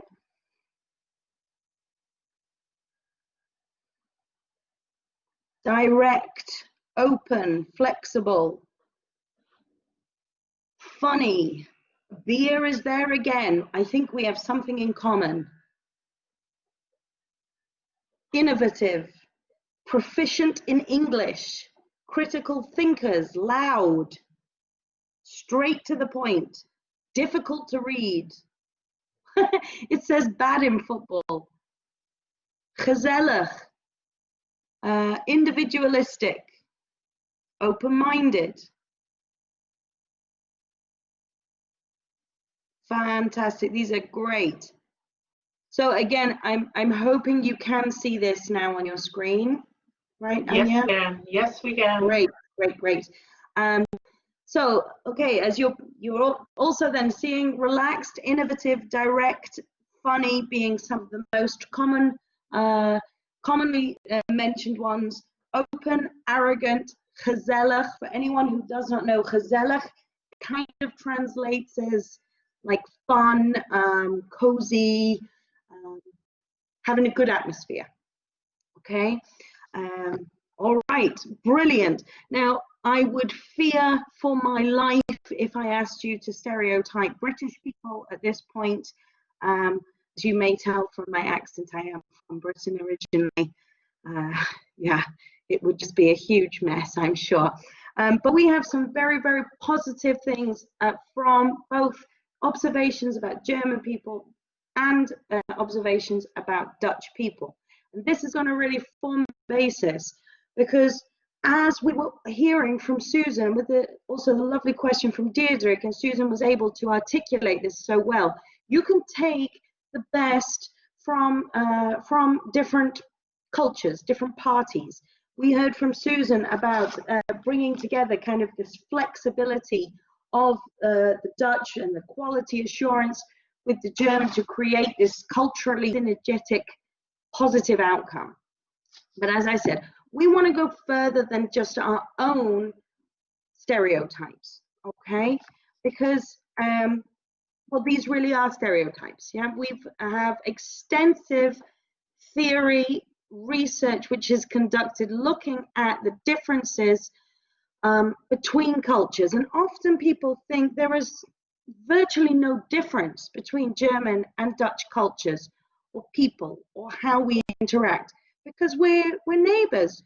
Direct, open, flexible, funny. Beer is there again. I think we have something in common. Innovative, proficient in English, critical thinkers, loud, straight to the point, difficult to read. It says bad in football. Gezellig, individualistic, open-minded. Fantastic, these are great. So again, I'm hoping you can see this now on your screen, right? Yes, Anya? we can. Yes, we can. Great. So, okay, as you're also then seeing relaxed, innovative, direct, funny being some of the most commonly mentioned ones. Open, arrogant, gezellig. For anyone who does not know, gezellig kind of translates as like fun, cozy, having a good atmosphere. Okay. All right, brilliant. Now, I would fear for my life if I asked you to stereotype British people at this point. As you may tell from my accent, I am from Britain originally. Yeah, it would just be a huge mess, I'm sure. But we have some very, very positive things from both observations about German people and observations about Dutch people. And this is going to really form the basis, because as we were hearing from Susan, with also the lovely question from Deirdre, and Susan was able to articulate this so well, you can take the best from different cultures, different parties. We heard from Susan about bringing together kind of this flexibility of the Dutch and the quality assurance with the German to create this culturally synergetic positive outcome. But as I said, we want to go further than just our own stereotypes, okay? Because, well, these really are stereotypes, yeah? We have extensive theory research which is conducted looking at the differences between cultures, and often people think there is virtually no difference between German and Dutch cultures or people or how we interact, because we're neighbors.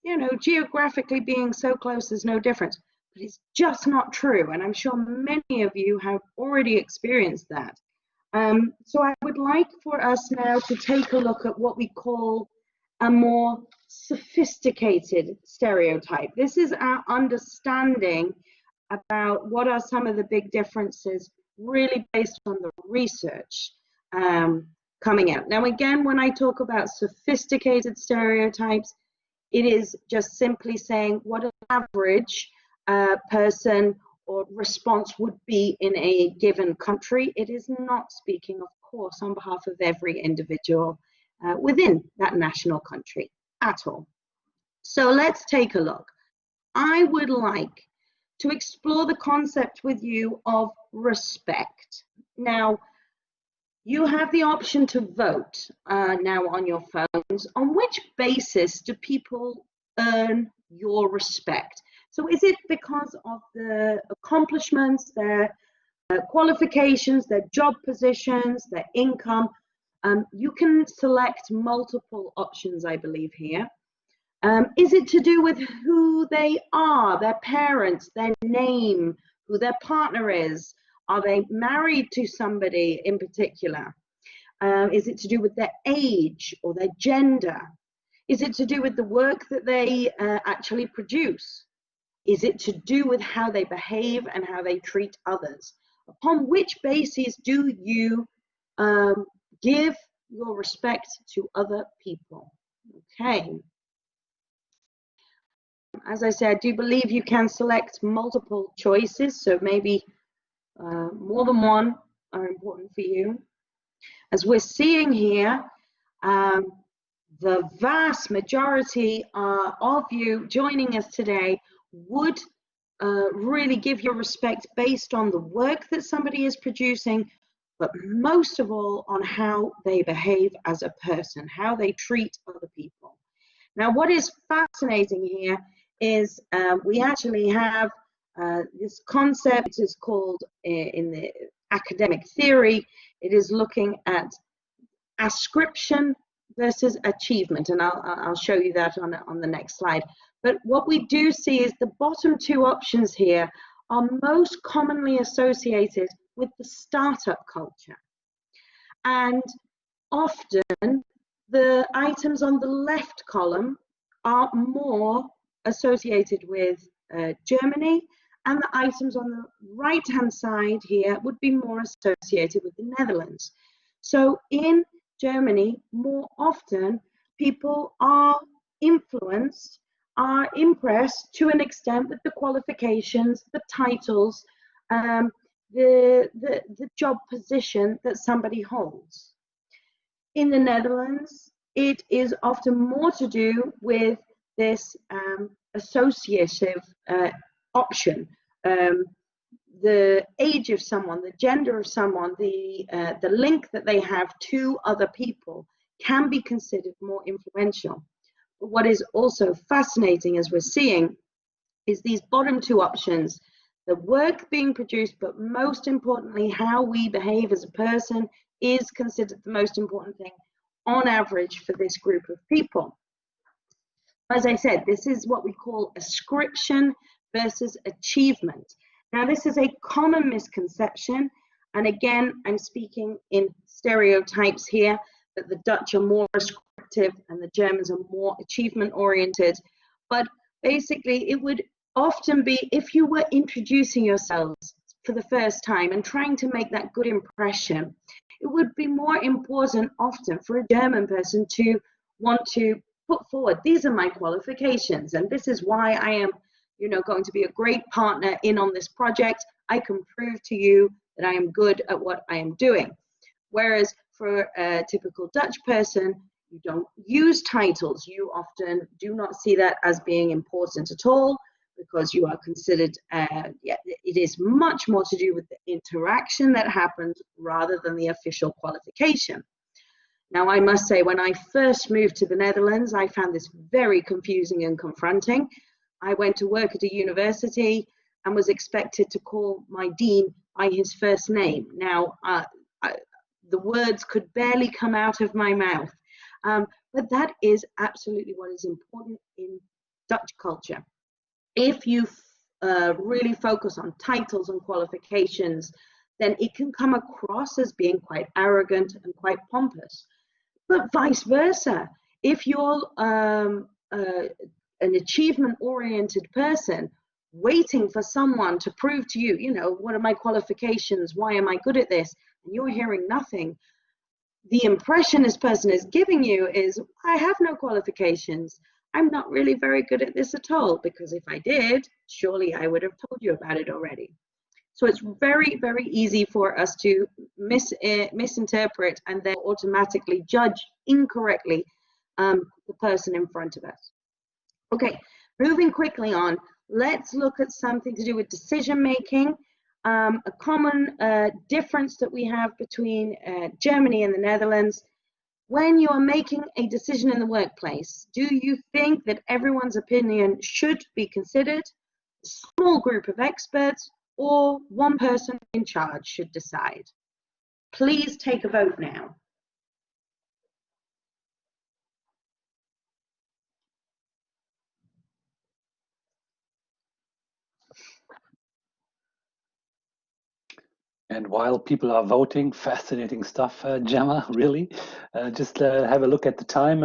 You know, geographically being so close, there's no difference. But it's just not true, and I'm sure many of you have already experienced that. So I would like for us now to take a look at what we call a more sophisticated stereotype. This is our understanding about what are some of the big differences, really based on the research coming out. Now, again, when I talk about sophisticated stereotypes, it is just simply saying what an average person or response would be in a given country. It is not speaking, of course, on behalf of every individual within that national country at all. So let's take a look. I would like to explore the concept with you of respect. Now, you have the option to vote now on your phones. On which basis do people earn your respect? So is it because of the accomplishments, their qualifications, their job positions, their income? You can select multiple options, I believe, here. Is it to do with who they are, their parents, their name, who their partner is? Are they married to somebody in particular? Is it to do with their age or their gender? Is it to do with the work that they actually produce? Is it to do with how they behave and how they treat others? Upon which basis do you give your respect to other people? Okay. As I said, I do believe you can select multiple choices, so maybe more than one are important for you. As we're seeing here, the vast majority of you joining us today would really give your respect based on the work that somebody is producing, but most of all on how they behave as a person, how they treat other people. Now, what is fascinating here is we actually have this concept is called, in the academic theory, it is looking at ascription versus achievement, and I'll show you that on the next slide. But what we do see is the bottom two options here are most commonly associated with the startup culture. And often the items on the left column are more associated with Germany, and the items on the right-hand side here would be more associated with the Netherlands. So in Germany, more often, people are influenced, are impressed to an extent with the qualifications, the titles, the job position that somebody holds. In the Netherlands, it is often more to do with this associative option. The age of someone, the gender of someone, the link that they have to other people can be considered more influential. But what is also fascinating, as we're seeing, is these bottom two options, the work being produced, but most importantly, how we behave as a person is considered the most important thing on average for this group of people. As I said, this is what we call ascription versus achievement. Now, this is a common misconception, and again, I'm speaking in stereotypes here, that the Dutch are more ascriptive and the Germans are more achievement-oriented. but basically it would often be, if you were introducing yourselves for the first time and trying to make that good impression, it would be more important often for a German person to want to put forward, these are my qualifications, and this is why I am, you know, going to be a great partner in on this project. I can prove to you that I am good at what I am doing. Whereas for a typical Dutch person, you don't use titles. You often do not see that as being important at all, because you are considered, it is much more to do with the interaction that happens rather than the official qualification. Now, I must say, when I first moved to the Netherlands, I found this very confusing and confronting. I went to work at a university and was expected to call my dean by his first name. Now, the words could barely come out of my mouth. But that is absolutely what is important in Dutch culture. If you really focus on titles and qualifications, then it can come across as being quite arrogant and quite pompous. But vice versa, if you're an achievement-oriented person waiting for someone to prove to you, you know, what are my qualifications, why am I good at this, and you're hearing nothing, the impression this person is giving you is, I have no qualifications. I'm not really very good at this at all, because if I did, surely I would have told you about it already. So it's very, very easy for us to misinterpret and then automatically judge incorrectly the person in front of us. Okay, moving quickly on, let's look at something to do with decision making. A common difference that we have between Germany and the Netherlands. When you are making a decision in the workplace, do you think that everyone's opinion should be considered, a small group of experts, or one person in charge should decide? Please take a vote now. And while people are voting, fascinating stuff, Gemma, really. Just have a look at the time.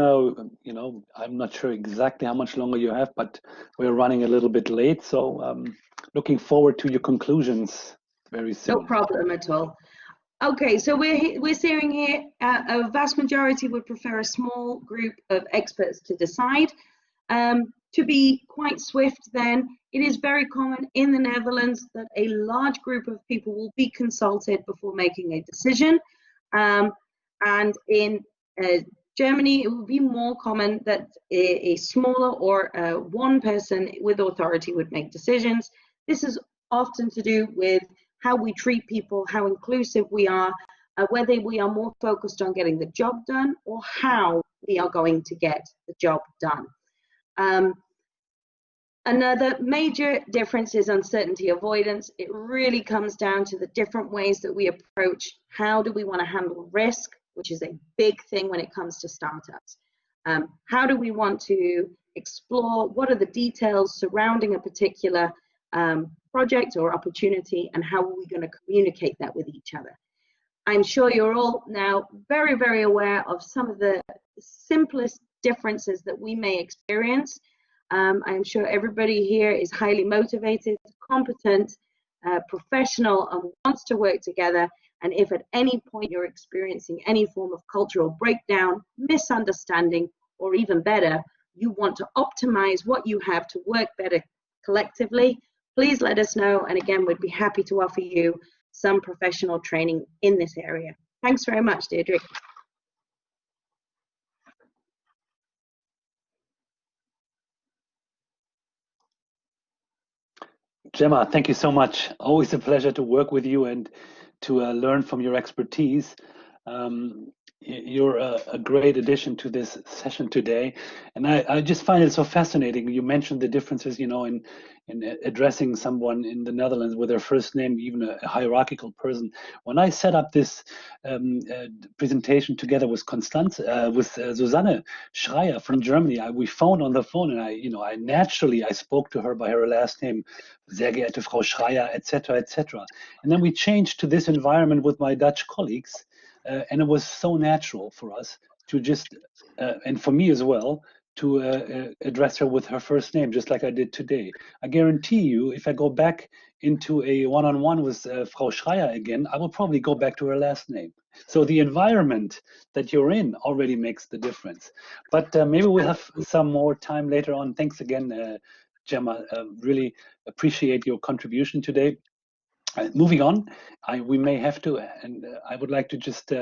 You know, I'm not sure exactly how much longer you have, but we're running a little bit late. So looking forward to your conclusions very soon. No problem at all. Okay, so we're seeing here a vast majority would prefer a small group of experts to decide. To be quite swift then, it is very common in the Netherlands that a large group of people will be consulted before making a decision. And in Germany, it will be more common that a smaller or one person with authority would make decisions. This is often to do with how we treat people, how inclusive we are, whether we are more focused on getting the job done or how we are going to get the job done. Another major difference is uncertainty avoidance. It really comes down to the different ways that we approach how do we want to handle risk, which is a big thing when it comes to startups. How do we want to explore what are the details surrounding a particular project or opportunity, and how are we going to communicate that with each other? I'm sure you're all now very, very aware of some of the simplest differences that we may experience. I'm sure everybody here is highly motivated, competent, professional, and wants to work together. And if at any point you're experiencing any form of cultural breakdown, misunderstanding, or even better, you want to optimize what you have to work better collectively, please let us know. And again, we'd be happy to offer you some professional training in this area. Thanks very much, Deirdre. Gemma, thank you so much. Always a pleasure to work with you and to learn from your expertise. You're a great addition to this session today. And I just find it so fascinating. You mentioned the differences, you know, in addressing someone in the Netherlands with their first name, even a hierarchical person. When I set up this presentation together with Susanne Schreier from Germany, we phoned on the phone, and I naturally spoke to her by her last name, sehr geehrte Frau Schreier, etc., etc. And then we changed to this environment with my Dutch colleagues. And it was so natural for us to just, and for me as well, address her with her first name, just like I did today. I guarantee you, if I go back into a one-on-one with Frau Schreier again, I will probably go back to her last name. So the environment that you're in already makes the difference. But maybe we'll have some more time later on. Thanks again, Gemma. Really appreciate your contribution today. Moving on, we may have to, and I would like to just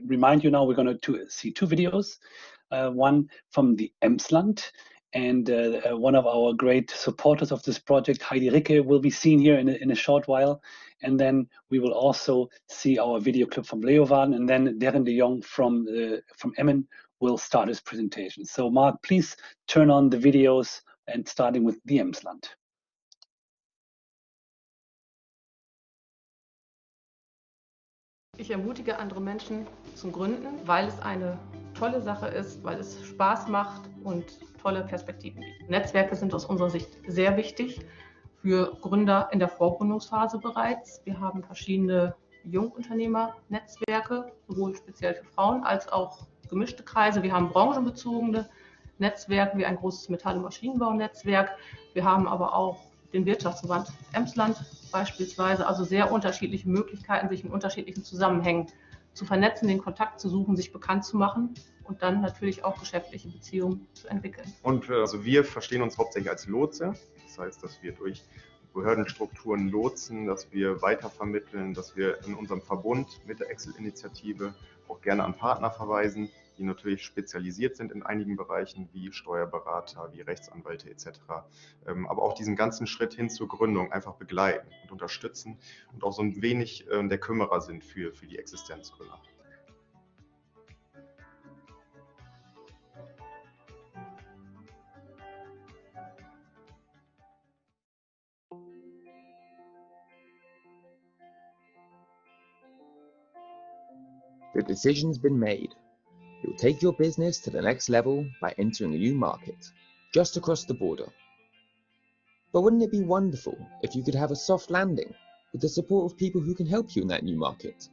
remind you now, we're going to see two videos. One from the Emsland, and one of our great supporters of this project, Heidi Ricke, will be seen here in a short while. And then we will also see our video clip from Leeuwarden, and then Darren de Jong from Emmen will start his presentation. So Mark, please turn on the videos, and starting with the Emsland. Ich ermutige andere Menschen zum Gründen, weil es eine tolle Sache ist, weil es Spaß macht und tolle Perspektiven bietet. Netzwerke sind aus unserer Sicht sehr wichtig für Gründer in der Vorgründungsphase bereits. Wir haben verschiedene Jungunternehmer-Netzwerke, sowohl speziell für Frauen als auch gemischte Kreise. Wir haben branchenbezogene Netzwerke wie ein großes Metall- und Maschinenbaunetzwerk. Wir haben aber auch den Wirtschaftsverband Emsland beispielsweise, also sehr unterschiedliche Möglichkeiten, sich in unterschiedlichen Zusammenhängen zu vernetzen, den Kontakt zu suchen, sich bekannt zu machen und dann natürlich auch geschäftliche Beziehungen zu entwickeln. Und also wir verstehen uns hauptsächlich als Lotse, das heißt, dass wir durch Behördenstrukturen lotsen, dass wir weitervermitteln, dass wir in unserem Verbund mit der Excel-Initiative auch gerne an Partner verweisen, die natürlich spezialisiert sind in einigen Bereichen wie Steuerberater, wie Rechtsanwälte etc. Aber auch diesen ganzen Schritt hin zur Gründung einfach begleiten und unterstützen und auch so ein wenig der Kümmerer sind für die Existenzgründer. The decision's been made. You'll take your business to the next level by entering a new market, just across the border. But wouldn't it be wonderful if you could have a soft landing with the support of people who can help you in that new market?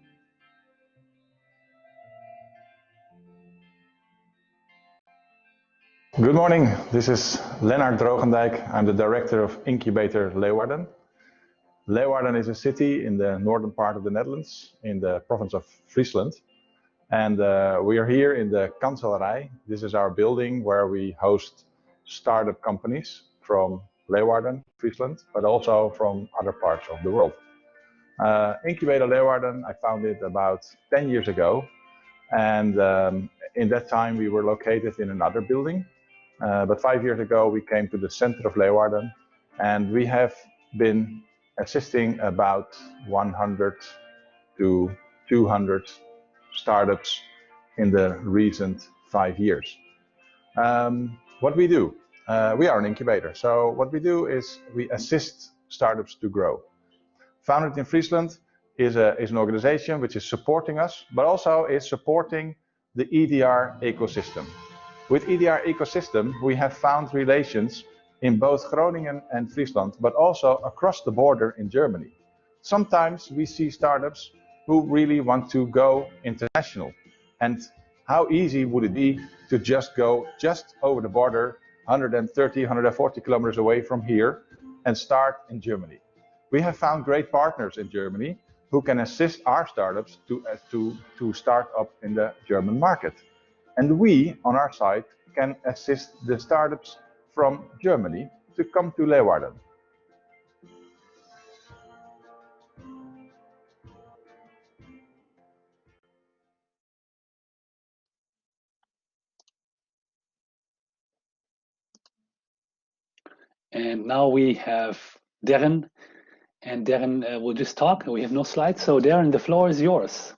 Good morning, this is Lennart Drogendijk. I'm the director of Inqubator Leeuwarden. Leeuwarden is a city in the northern part of the Netherlands, in the province of Friesland. And we are here in the Kanselarij. This is our building where we host startup companies from Leeuwarden, Friesland, but also from other parts of the world. Inqubator Leeuwarden, I founded about 10 years ago. And in that time, we were located in another building. But 5 years ago, we came to the center of Leeuwarden, and we have been assisting about 100 to 200 startups in the recent 5 years. What we do, we are an incubator. So what we do is we assist startups to grow. Founded in Friesland is an organization which is supporting us, but also is supporting the EDR ecosystem. With EDR ecosystem, we have found relations in both Groningen and Friesland, but also across the border in Germany. Sometimes we see startups who really want to go international. And how easy would it be to just go just over the border, 130, 140 kilometers away from here, and start in Germany? We have found great partners in Germany who can assist our startups to start up in the German market. And we, on our side, can assist the startups from Germany to come to Leeuwarden. And now we have Darren, and Darren will just talk. We have no slides, so Darren, the floor is yours.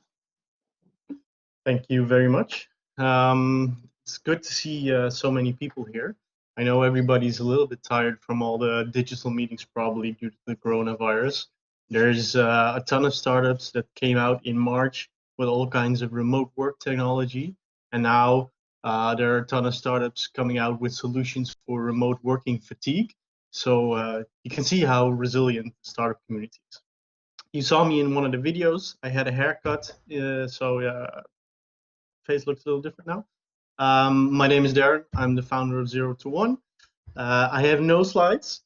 Thank you very much. It's good to see so many people here. I know everybody's a little bit tired from all the digital meetings, probably due to the coronavirus. There's a ton of startups that came out in March with all kinds of remote work technology. And now there are a ton of startups coming out with solutions for remote working fatigue. So you can see how resilient the startup community is. You saw me in one of the videos. I had a haircut, so face looks a little different now. My name is Darren. I'm the founder of 0 to 1. I have no slides.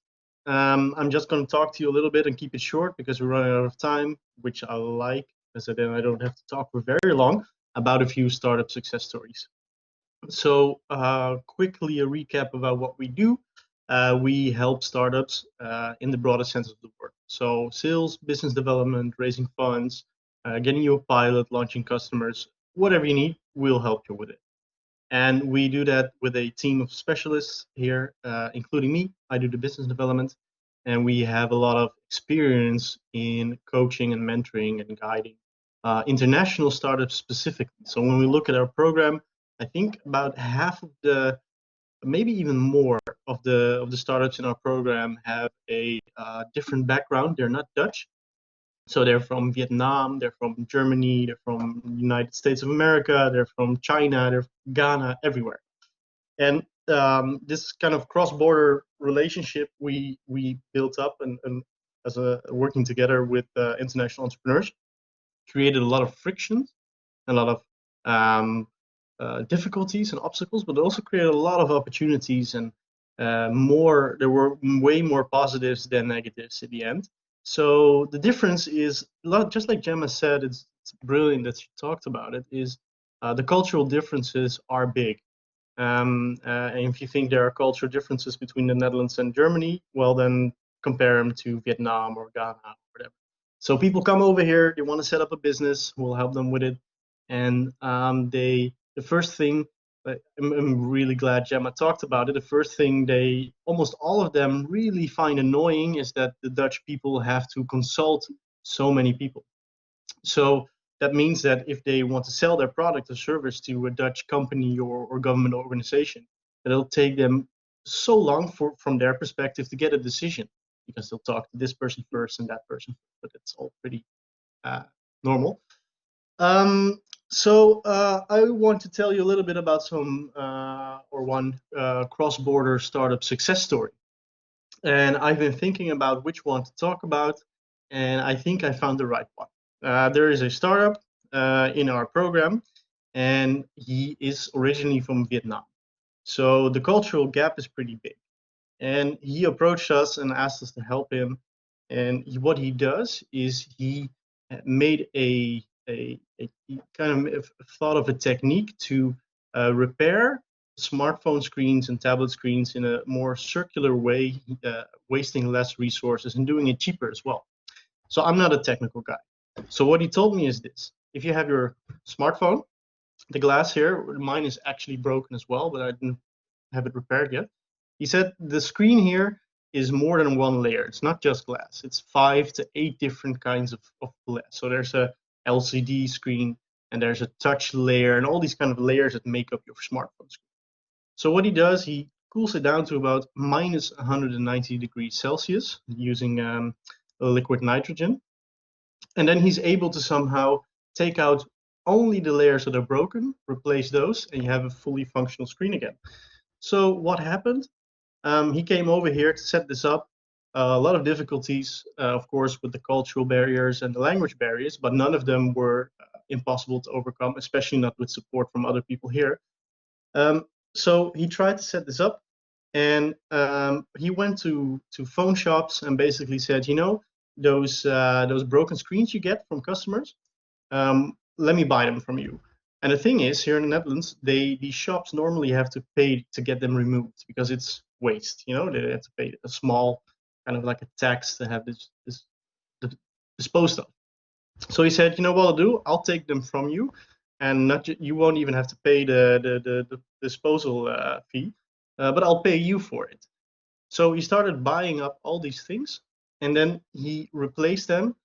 I'm just going to talk to you a little bit and keep it short because we're running out of time, which I like, so then I don't have to talk for very long about a few startup success stories. So quickly a recap about what we do. We help startups in the broadest sense of the word. So sales, business development, raising funds, getting you a pilot, launching customers, whatever you need, we'll help you with it. And we do that with a team of specialists here, including me. I do the business development, and we have a lot of experience in coaching and mentoring and guiding international startups specifically. So when we look at our program, I think about half of the, maybe even more of the startups in our program have a different background. They're not Dutch. So they're from Vietnam, they're from Germany, they're from the United States of America, they're from China, they're from Ghana, everywhere. And this kind of cross-border relationship we built up and as working together with international entrepreneurs created a lot of frictions, a lot of difficulties and obstacles, but also created a lot of opportunities and there were way more positives than negatives at the end. So the difference is, just like Gemma said, it's brilliant that she talked about it, is the cultural differences are big. And if you think there are cultural differences between the Netherlands and Germany, well, then compare them to Vietnam or Ghana or whatever. So people come over here, they want to set up a business, we'll help them with it. And the first thing, I'm really glad Gemma talked about it. The first thing almost all of them really find annoying is that the Dutch people have to consult so many people. So that means that if they want to sell their product or service to a Dutch company or government organization, it'll take them so long from their perspective to get a decision, because they'll talk to this person first and that person, but it's all pretty normal. So I want to tell you a little bit about one cross-border startup success story. And I've been thinking about which one to talk about, and I think I found the right one. There is a startup in our program, and he is originally from Vietnam. So the cultural gap is pretty big. And he approached us and asked us to help him. And what he does is he made a kind of thought of a technique to repair smartphone screens and tablet screens in a more circular way, wasting less resources and doing it cheaper as well. So I'm not a technical guy. So what he told me is this: if you have your smartphone, the glass here, mine is actually broken as well, but I didn't have it repaired yet. He said the screen here is more than one layer. It's not just glass. It's 5 to 8 different kinds of glass. So there's a LCD screen, and there's a touch layer, and all these kind of layers that make up your smartphone screen. So what he does, he cools it down to about minus 190 degrees Celsius using liquid nitrogen. And then he's able to somehow take out only the layers that are broken, replace those, and you have a fully functional screen again. So what happened? He came over here to set this up. A lot of difficulties, of course, with the cultural barriers and the language barriers, but none of them were impossible to overcome, especially not with support from other people here. So he tried to set this up, and he went to phone shops and basically said, you know, those broken screens you get from customers, let me buy them from you. And the thing is, here in the Netherlands, these shops normally have to pay to get them removed because it's waste. You know, they have to pay a small kind of like a tax to have this disposed of. So he said, you know what I'll do? I'll take them from you, and you won't even have to pay the disposal fee, but I'll pay you for it. So he started buying up all these things, and then he replaced them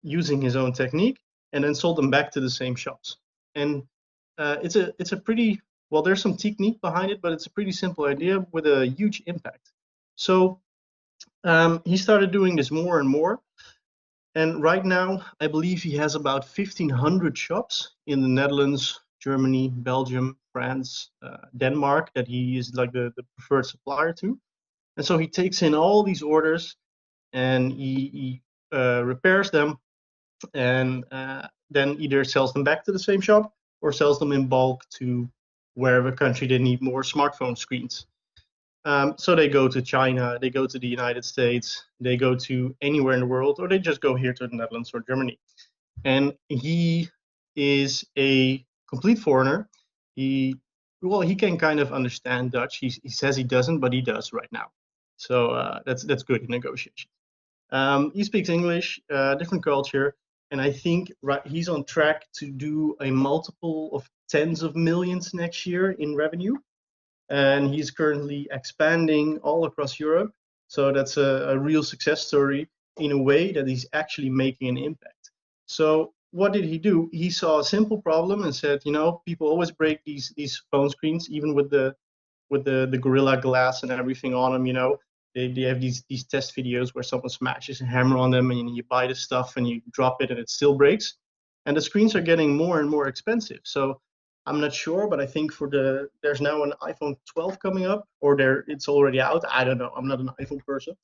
using his own technique, and then sold them back to the same shops. And it's a pretty, well, there's some technique behind it, but it's a pretty simple idea with a huge impact. So he started doing this more and more. And right now, I believe he has about 1,500 shops in the Netherlands, Germany, Belgium, France, Denmark, that he is like the preferred supplier to. And so he takes in all these orders, and he repairs them, and then either sells them back to the same shop or sells them in bulk to wherever country they need more smartphone screens. So they go to China, they go to the United States, they go to anywhere in the world, or they just go here to the Netherlands or Germany. And he is a complete foreigner. He can kind of understand Dutch. He says he doesn't, but he does right now. So that's good in negotiation. He speaks English, different culture, and I think he's on track to do a multiple of tens of millions next year in revenue. And he's currently expanding all across Europe. So that's a real success story in a way that he's actually making an impact. So what did he do? He saw a simple problem and said, you know, people always break these phone screens, even with the Gorilla Glass and everything on them. You know, they have these test videos where someone smashes a hammer on them and you buy the stuff and you drop it and it still breaks. And the screens are getting more and more expensive. So I'm not sure, but I think there's now an iPhone 12 coming up, or it's already out. I don't know. I'm not an iPhone person,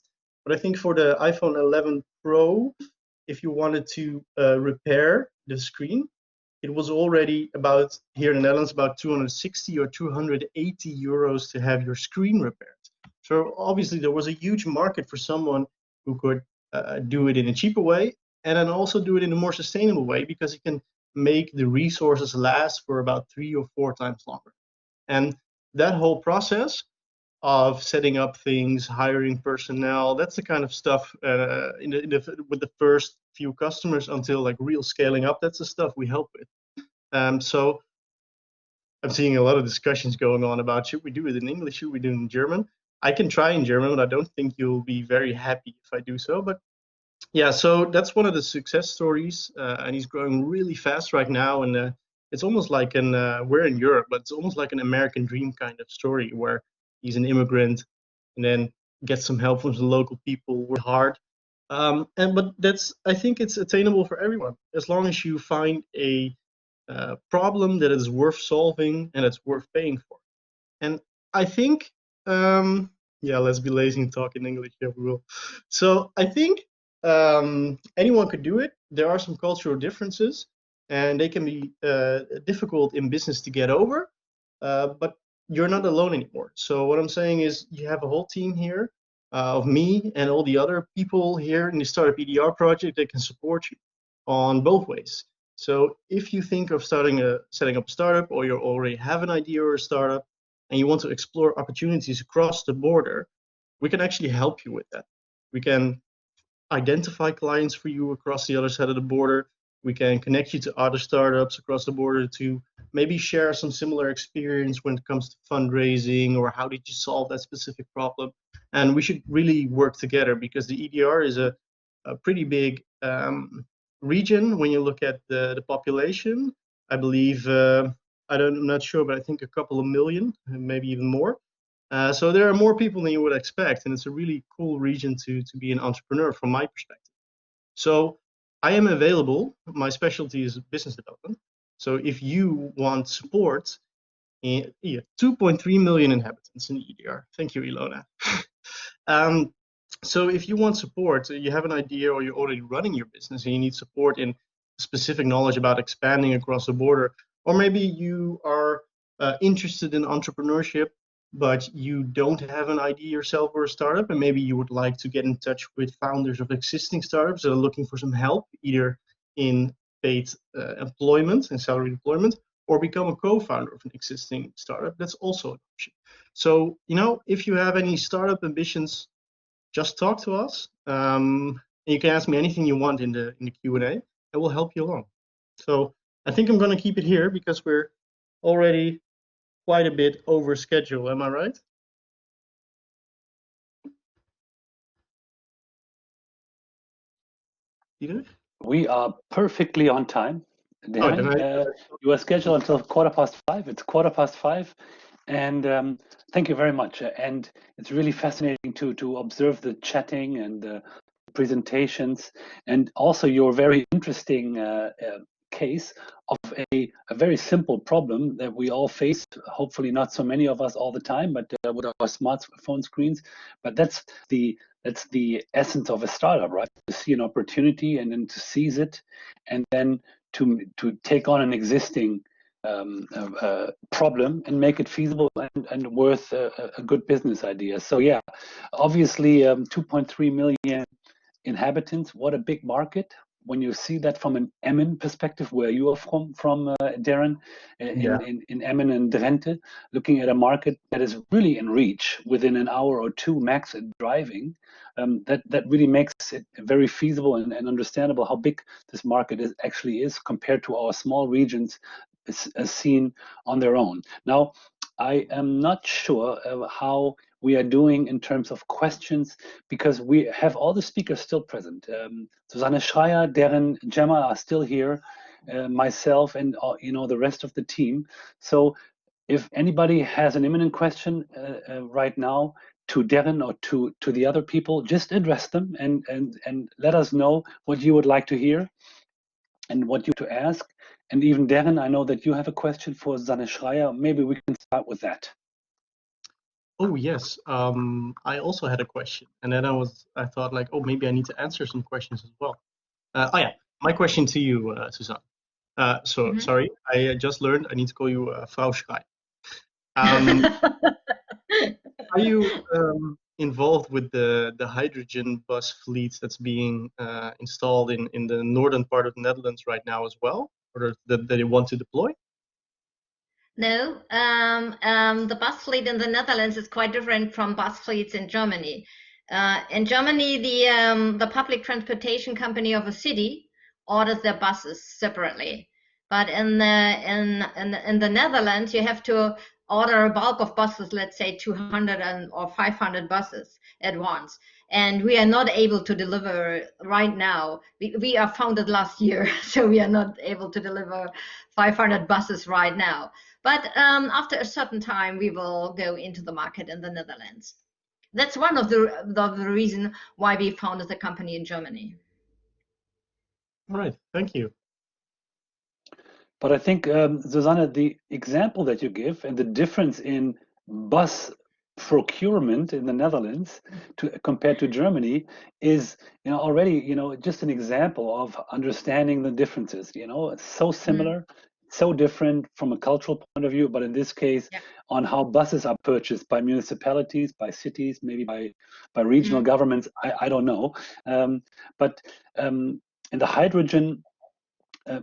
but I think for the iPhone 11 Pro, if you wanted to repair the screen, it was already about, here in the Netherlands, about 260 or 280 euros to have your screen repaired. So obviously there was a huge market for someone who could do it in a cheaper way, and then also do it in a more sustainable way, because it can make the resources last for about 3 or 4 times longer. And that whole process of setting up things, hiring personnel, that's the kind of stuff with the first few customers until like real scaling up, that's the stuff we help with. So I'm seeing a lot of discussions going on about, should we do it in English, should we do it in German? I can try in German, but I don't think you'll be very happy if I do so. But yeah, so that's one of the success stories, and he's growing really fast right now. And it's almost like we're in Europe, but it's almost like an American dream kind of story, where he's an immigrant and then gets some help from the local people, work hard. But I think it's attainable for everyone, as long as you find a problem that is worth solving and it's worth paying for. And I think, yeah, let's be lazy and talk in English, yeah, we will. So I think anyone could do it. There are some cultural differences, and they can be difficult in business to get over, but you're not alone anymore. So what I'm saying is, you have a whole team here of me and all the other people here in the Startup EDR project that can support you on both ways. So if you think of setting up a startup, or you already have an idea or a startup, and you want to explore opportunities across the border, we can actually help you with that. We can identify clients for you across the other side of the border. We can connect you to other startups across the border to maybe share some similar experience when it comes to fundraising, or how did you solve that specific problem. And we should really work together, because the EDR is a pretty big region when you look at the population. I believe, I'm not sure, but I think a couple of million, maybe even more. So there are more people than you would expect, and it's a really cool region to be an entrepreneur from my perspective. So I am available. My specialty is business development. So if you want support, 2.3 million inhabitants in EDR. Thank you, Ilona. So if you want support, you have an idea, or you're already running your business and you need support in specific knowledge about expanding across the border, or maybe you are interested in entrepreneurship, but you don't have an idea yourself or a startup, and maybe you would like to get in touch with founders of existing startups that are looking for some help, either in paid employment and salary employment, or become a co-founder of an existing startup, that's also an option. So, you know, if you have any startup ambitions, just talk to us. And you can ask me anything you want in the Q&A, and we'll help you along. So I think I'm going to keep it here, because we're already quite a bit over schedule. Am I right? Peter? We are perfectly on time. Dan, you are scheduled until 5:15. It's 5:15. And thank you very much. And it's really fascinating to observe the chatting and the presentations, and also your very interesting case of a very simple problem that we all face. Hopefully not so many of us all the time, but with our smartphone screens. But that's the essence of a startup, right? To see an opportunity and then to seize it, and then to take on an existing problem and make it feasible and worth a good business idea. So yeah, obviously 2.3 million inhabitants, what a big market. When you see that from an Emmen perspective, where you are from Darren, in Emmen and Drenthe, looking at a market that is really in reach within an hour or two max driving, that really makes it very feasible and understandable how big this market actually is compared to our small regions as seen on their own. Now, I am not sure how we are doing in terms of questions, because we have all the speakers still present. Susanne Schreier, Darren, Gemma are still here, myself, and the rest of the team. So if anybody has an imminent question right now to Darren or to the other people, just address them and let us know what you would like to hear and what you to ask. And even Darren, I know that you have a question for Susanne Schreier. Maybe we can start with that. Oh yes, I also had a question, and then I thought like, oh, maybe I need to answer some questions as well. Oh yeah, my question to you, Susanne. Sorry, I just learned I need to call you Frau Schreier. Are you involved with the hydrogen bus fleet that's being installed in the northern part of the Netherlands right now as well, or that they want to deploy? No, the bus fleet in the Netherlands is quite different from bus fleets in Germany. In Germany, the public transportation company of a city orders their buses separately. But in the Netherlands, you have to order a bulk of buses, let's say 200 or 500 buses at once. And we are not able to deliver right now. We are founded last year, so we are not able to deliver 500 buses right now. But after a certain time, we will go into the market in the Netherlands. That's one of the reason why we founded the company in Germany. All right, thank you. But I think, Susanne, the example that you give and the difference in bus procurement in the Netherlands compared to Germany is, already, just an example of understanding the differences. It's so similar, so different from a cultural point of view, but in this case, on how buses are purchased by municipalities, by cities, maybe by regional governments. I don't know, but in the hydrogen.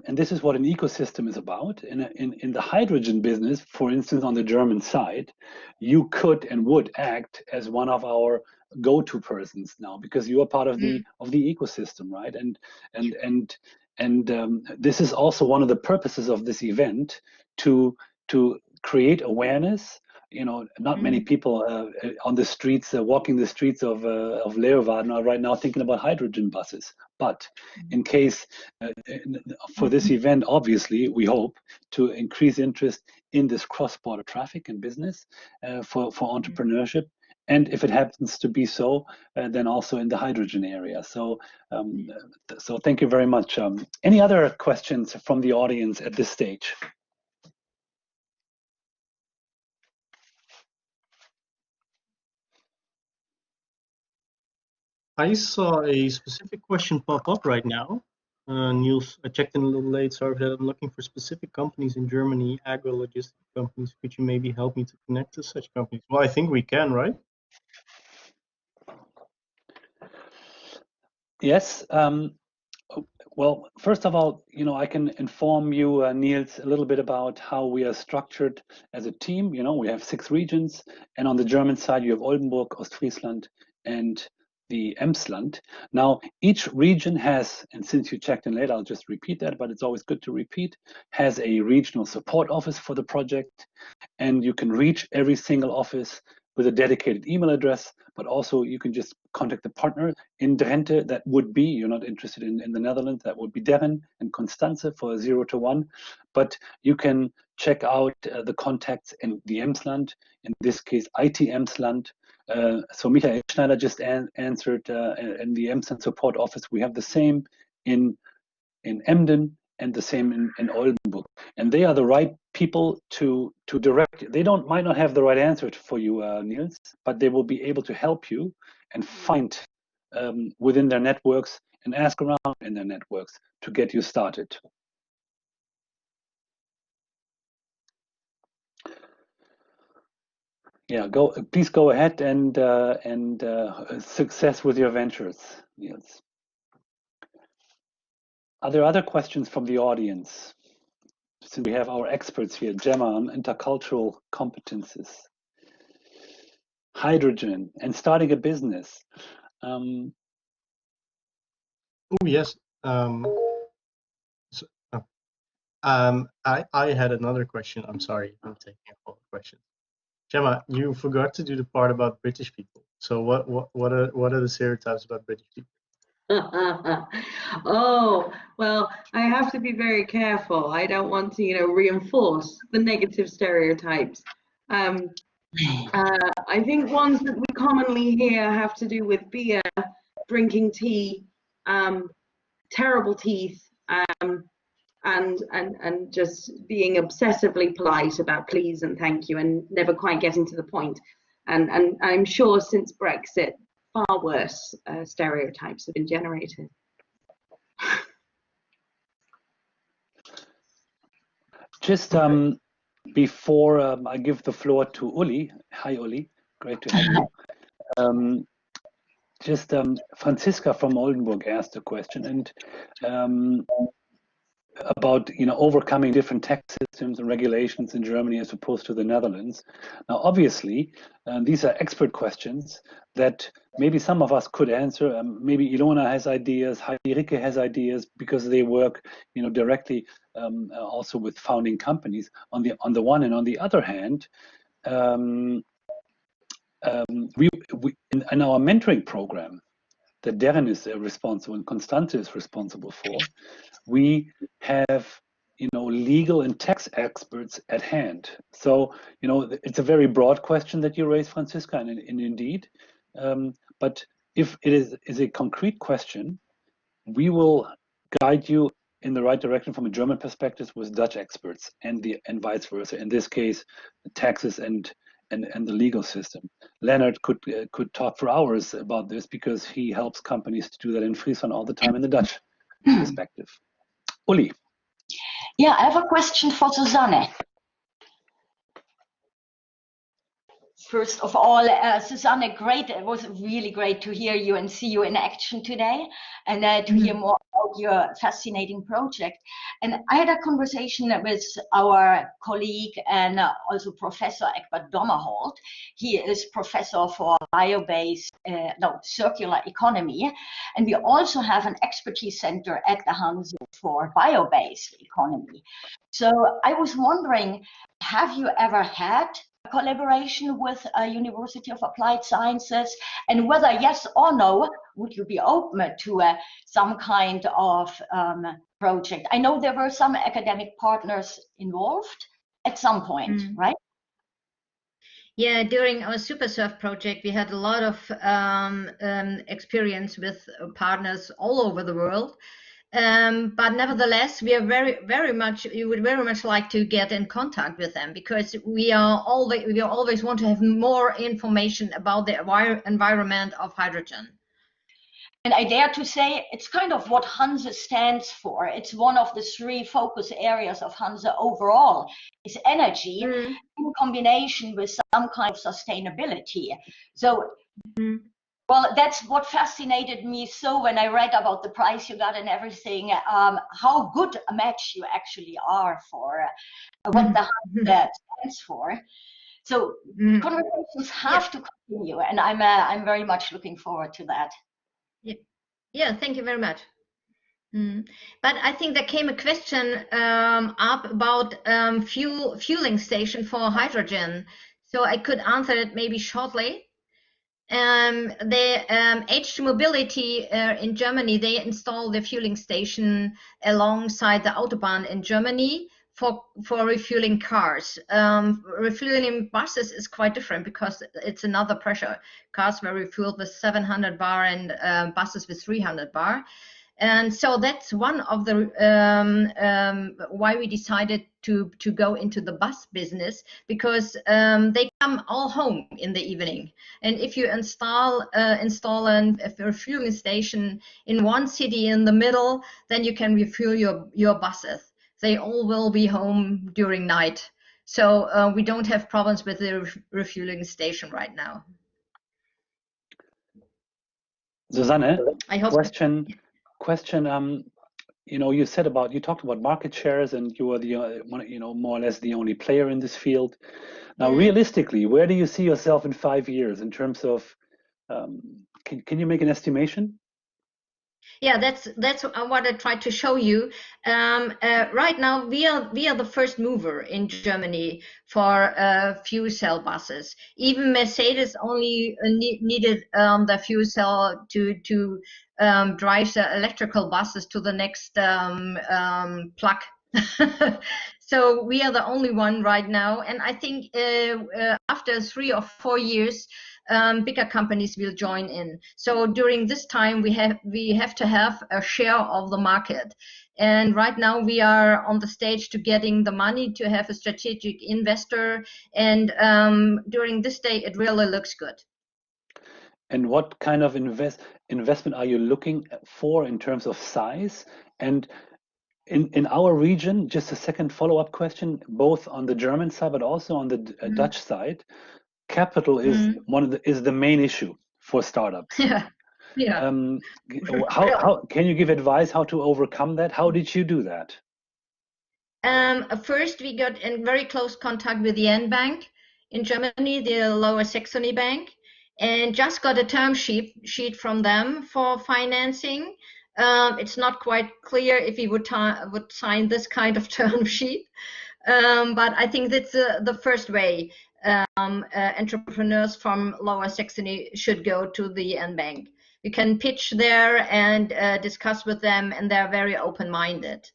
And this is what an ecosystem is about. In the hydrogen business, for instance, on the German side, you could and would act as one of our go-to persons now, because you are part of the ecosystem, right? And this is also one of the purposes of this event, to create awareness. Not many people on the streets, walking the streets of Leeuwarden are right now thinking about hydrogen buses. But in case for this event, obviously, we hope to increase interest in this cross-border traffic and business for entrepreneurship. And if it happens to be so, then also in the hydrogen area. So, so thank you very much. Any other questions from the audience at this stage? I saw a specific question pop up right now. Niels, I checked in a little late, sorry that I'm looking for specific companies in Germany, agro-logistic companies. Could you maybe help me to connect to such companies? Well, I think we can, right? Yes. Well, first of all, I can inform you, Niels, a little bit about how we are structured as a team. We have 6 regions, and on the German side, you have Oldenburg, Ostfriesland, and the Emsland. Now, each region has, and since you checked in late, I'll just repeat that, but it's always good to repeat, has a regional support office for the project, and you can reach every single office with a dedicated email address, but also you can just contact the partner in Drenthe. That would be, you're not interested in the Netherlands, that would be Darren and Constanze for 0 to 1. But you can check out the contacts in the Emsland, in this case, it.emsland. So Michael Schneider just answered in the Emsland support office. We have the same in Emden and the same in Oldenburg, and they are the right people to direct. They might not have the right answer for you, Niels, but they will be able to help you and find within their networks and ask around in their networks to get you started. Yeah, please go ahead and success with your ventures, Niels. Are there other questions from the audience? Since we have our experts here, Gemma, on intercultural competences, hydrogen, and starting a business. Oh, yes. I had another question. I'm sorry, I'm taking all the questions. Gemma, you forgot to do the part about British people. So what are the stereotypes about British people? Oh, well, I have to be very careful. I don't want to, reinforce the negative stereotypes. I think ones that we commonly hear have to do with beer, drinking tea, terrible teeth, and just being obsessively polite about please and thank you and never quite getting to the point. And I'm sure since Brexit, far worse stereotypes have been generated. Just before I give the floor to Uli. Hi, Uli. Great to have you. Franziska from Oldenburg asked a question, and about overcoming different tax systems and regulations in Germany as opposed to the Netherlands. Now, obviously, these are expert questions that maybe some of us could answer. Maybe Ilona has ideas, Heidi Ricke has ideas, because they work, directly also with founding companies. On the one and on the other hand, we in our mentoring program that Darren is responsible and Constance is responsible for, we have legal and tax experts at hand. So it's a very broad question that you raised, Franziska, and indeed, but if it is a concrete question, we will guide you in the right direction from a German perspective with Dutch experts and vice versa. In this case, the taxes and the legal system. Leonard could talk for hours about this because he helps companies to do that in Friesland all the time in the Dutch perspective. Uli. Yeah, I have a question for Susanne. First of all, Susanne, it was really great to hear you and see you in action today, and to hear more about your fascinating project. And I had a conversation with our colleague and also Professor Egbert Dommerholt. He is professor for circular economy, and we also have an expertise center at the Hanze for bio-based economy. So I was wondering, have you ever had collaboration with a University of Applied Sciences, and whether yes or no, would you be open to some kind of project? I know there were some academic partners involved at some point, right? Yeah, during our Supersurf project, we had a lot of experience with partners all over the world. But nevertheless, we would very much like to get in contact with them, because we always want to have more information about the environment of hydrogen. And I dare to say it's kind of what Hanze stands for. It's one of the 3 focus areas of Hanze overall, is energy in combination with some kind of sustainability. So well, that's what fascinated me so when I read about the prize you got and everything, how good a match you actually are for what the Hanze stands for. So conversations have to continue, and I'm very much looking forward to that. Yeah, thank you very much. But I think there came a question up about fueling station for hydrogen. So I could answer it maybe shortly. The H2 Mobility in Germany, they install the fueling station alongside the Autobahn in Germany for refueling cars. Refueling buses is quite different because it's another pressure. Cars were refueled with 700 bar and buses with 300 bar. And so that's one of the why we decided to go into the bus business, because they come all home in the evening. And if you install a refueling station in one city in the middle, then you can refuel your buses. They all will be home during night. So we don't have problems with the refueling station right now. Susanne, I hope. Question. You talked about market shares, and you are the more or less the only player in this field. Now, realistically, where do you see yourself in 5 years in terms of? Can you make an estimation? Yeah, that's what I tried to show you. Right now, we are the first mover in Germany for fuel cell buses. Even Mercedes only needed the fuel cell to drive the electrical buses to the next plug. So we are the only one right now, and I think after 3 or 4 years, bigger companies will join in. So during this time, we have to have a share of the market. And right now, we are on the stage to getting the money to have a strategic investor. And during this day, it really looks good. And what kind of investment are you looking for in terms of size? And in our region, just a second follow-up question, both on the German side but also on the Dutch side, capital is the main issue for startups. Yeah. How can you give advice how to overcome that? How did you do that? First, we got in very close contact with the N-Bank in Germany, the Lower Saxony Bank, and just got a term sheet from them for financing. It's not quite clear if he would sign this kind of term sheet, but I think that's the first way. Entrepreneurs from Lower Saxony should go to the N-Bank. You can pitch there and discuss with them, and they're very open-minded.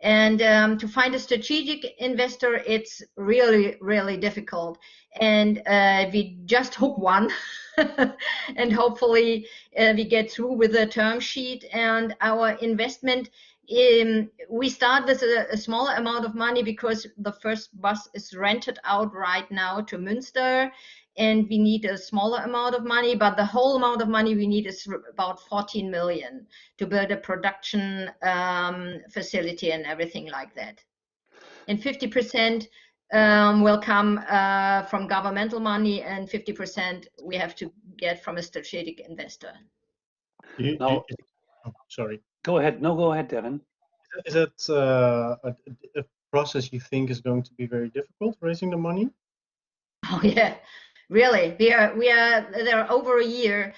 And to find a strategic investor, it's really, really difficult. And we just hook one, and hopefully we get through with the term sheet. And our investment, we start with a small amount of money because the first bus is rented out right now to Münster, and we need a smaller amount of money, but the whole amount of money we need is about 14 million to build a production facility and everything like that. And 50% will come from governmental money, and 50% we have to get from a strategic investor. Sorry. Go ahead. No, go ahead, Darren. Is that a process you think is going to be very difficult, raising the money? Oh yeah. Really, we are there over a year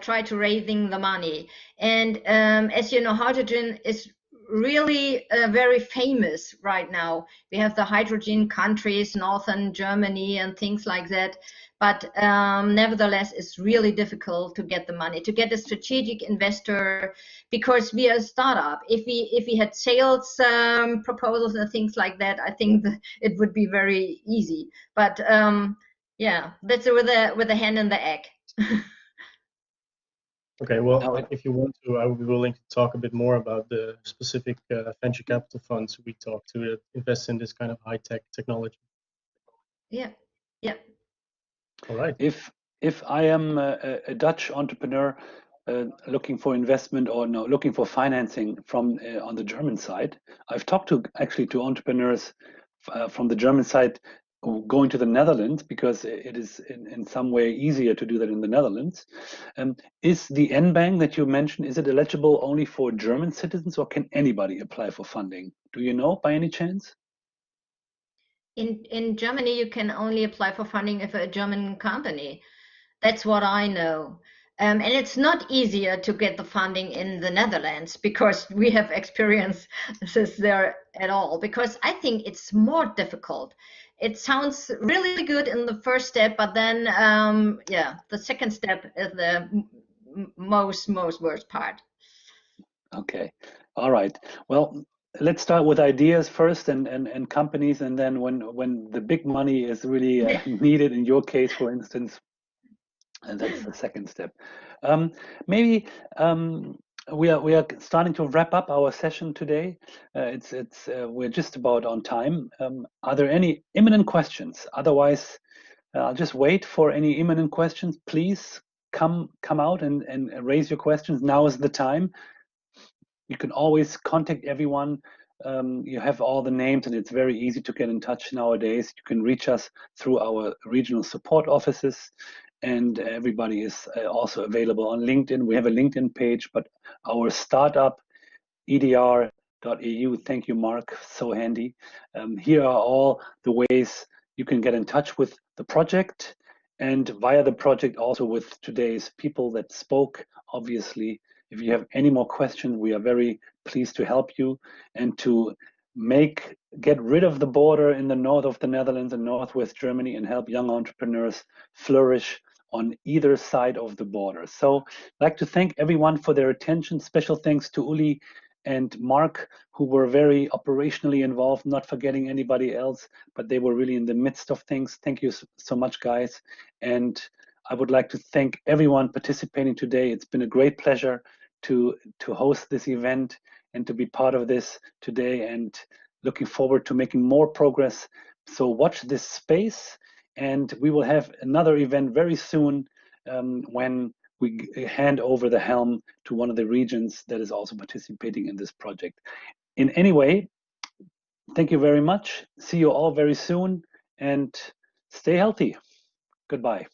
try to raising the money, and as you know, hydrogen is really very famous right now. We have the hydrogen countries, northern Germany and things like that, but nevertheless, it's really difficult to get the money, to get a strategic investor, because we are a startup. If we had sales proposals and things like that, I think it would be very easy, but yeah, that's with the hen and the egg. Okay, well, if you want to, I would be willing to talk a bit more about the specific venture capital funds we talk to that invest in this kind of high-tech technology. Yeah. All right. If I am a Dutch entrepreneur looking for investment or looking for financing from on the German side, I've talked to entrepreneurs from the German side going to the Netherlands, because it is in some way easier to do that in the Netherlands. Is the N-Bank that you mentioned, is it eligible only for German citizens, or can anybody apply for funding? Do you know by any chance? In Germany, you can only apply for funding if a German company. That's what I know. And it's not easier to get the funding in the Netherlands, because we have experiences there at all, because I think it's more difficult. It sounds really good in the first step, but then, the second step is the most worst part. Okay, all right. Well, let's start with ideas first and companies, and then when the big money is really needed, in your case, for instance, and that's the second step. Maybe we are starting to wrap up our session today. We're just about on time. Are there any imminent questions? Otherwise, I'll just wait for any imminent questions. Please come out and raise your questions. Now is the time. You can always contact everyone You have all the names, and it's very easy to get in touch nowadays. You can reach us through our regional support offices, and everybody is also available on LinkedIn. We have a LinkedIn page, but our startup, edr.eu, thank you, Mark, so handy. Here are all the ways you can get in touch with the project, and via the project also with today's people that spoke, obviously. If you have any more questions, we are very pleased to help you and to get rid of the border in the north of the Netherlands and northwest Germany and help young entrepreneurs flourish on either side of the border. So I'd like to thank everyone for their attention. Special thanks to Uli and Mark, who were very operationally involved, not forgetting anybody else, but they were really in the midst of things. Thank you so much, guys. And I would like to thank everyone participating today. It's been a great pleasure to host this event and to be part of this today, and looking forward to making more progress. So watch this space, and we will have another event very soon when we hand over the helm to one of the regions that is also participating in this project. In any way, thank you very much. See you all very soon, and stay healthy. Goodbye.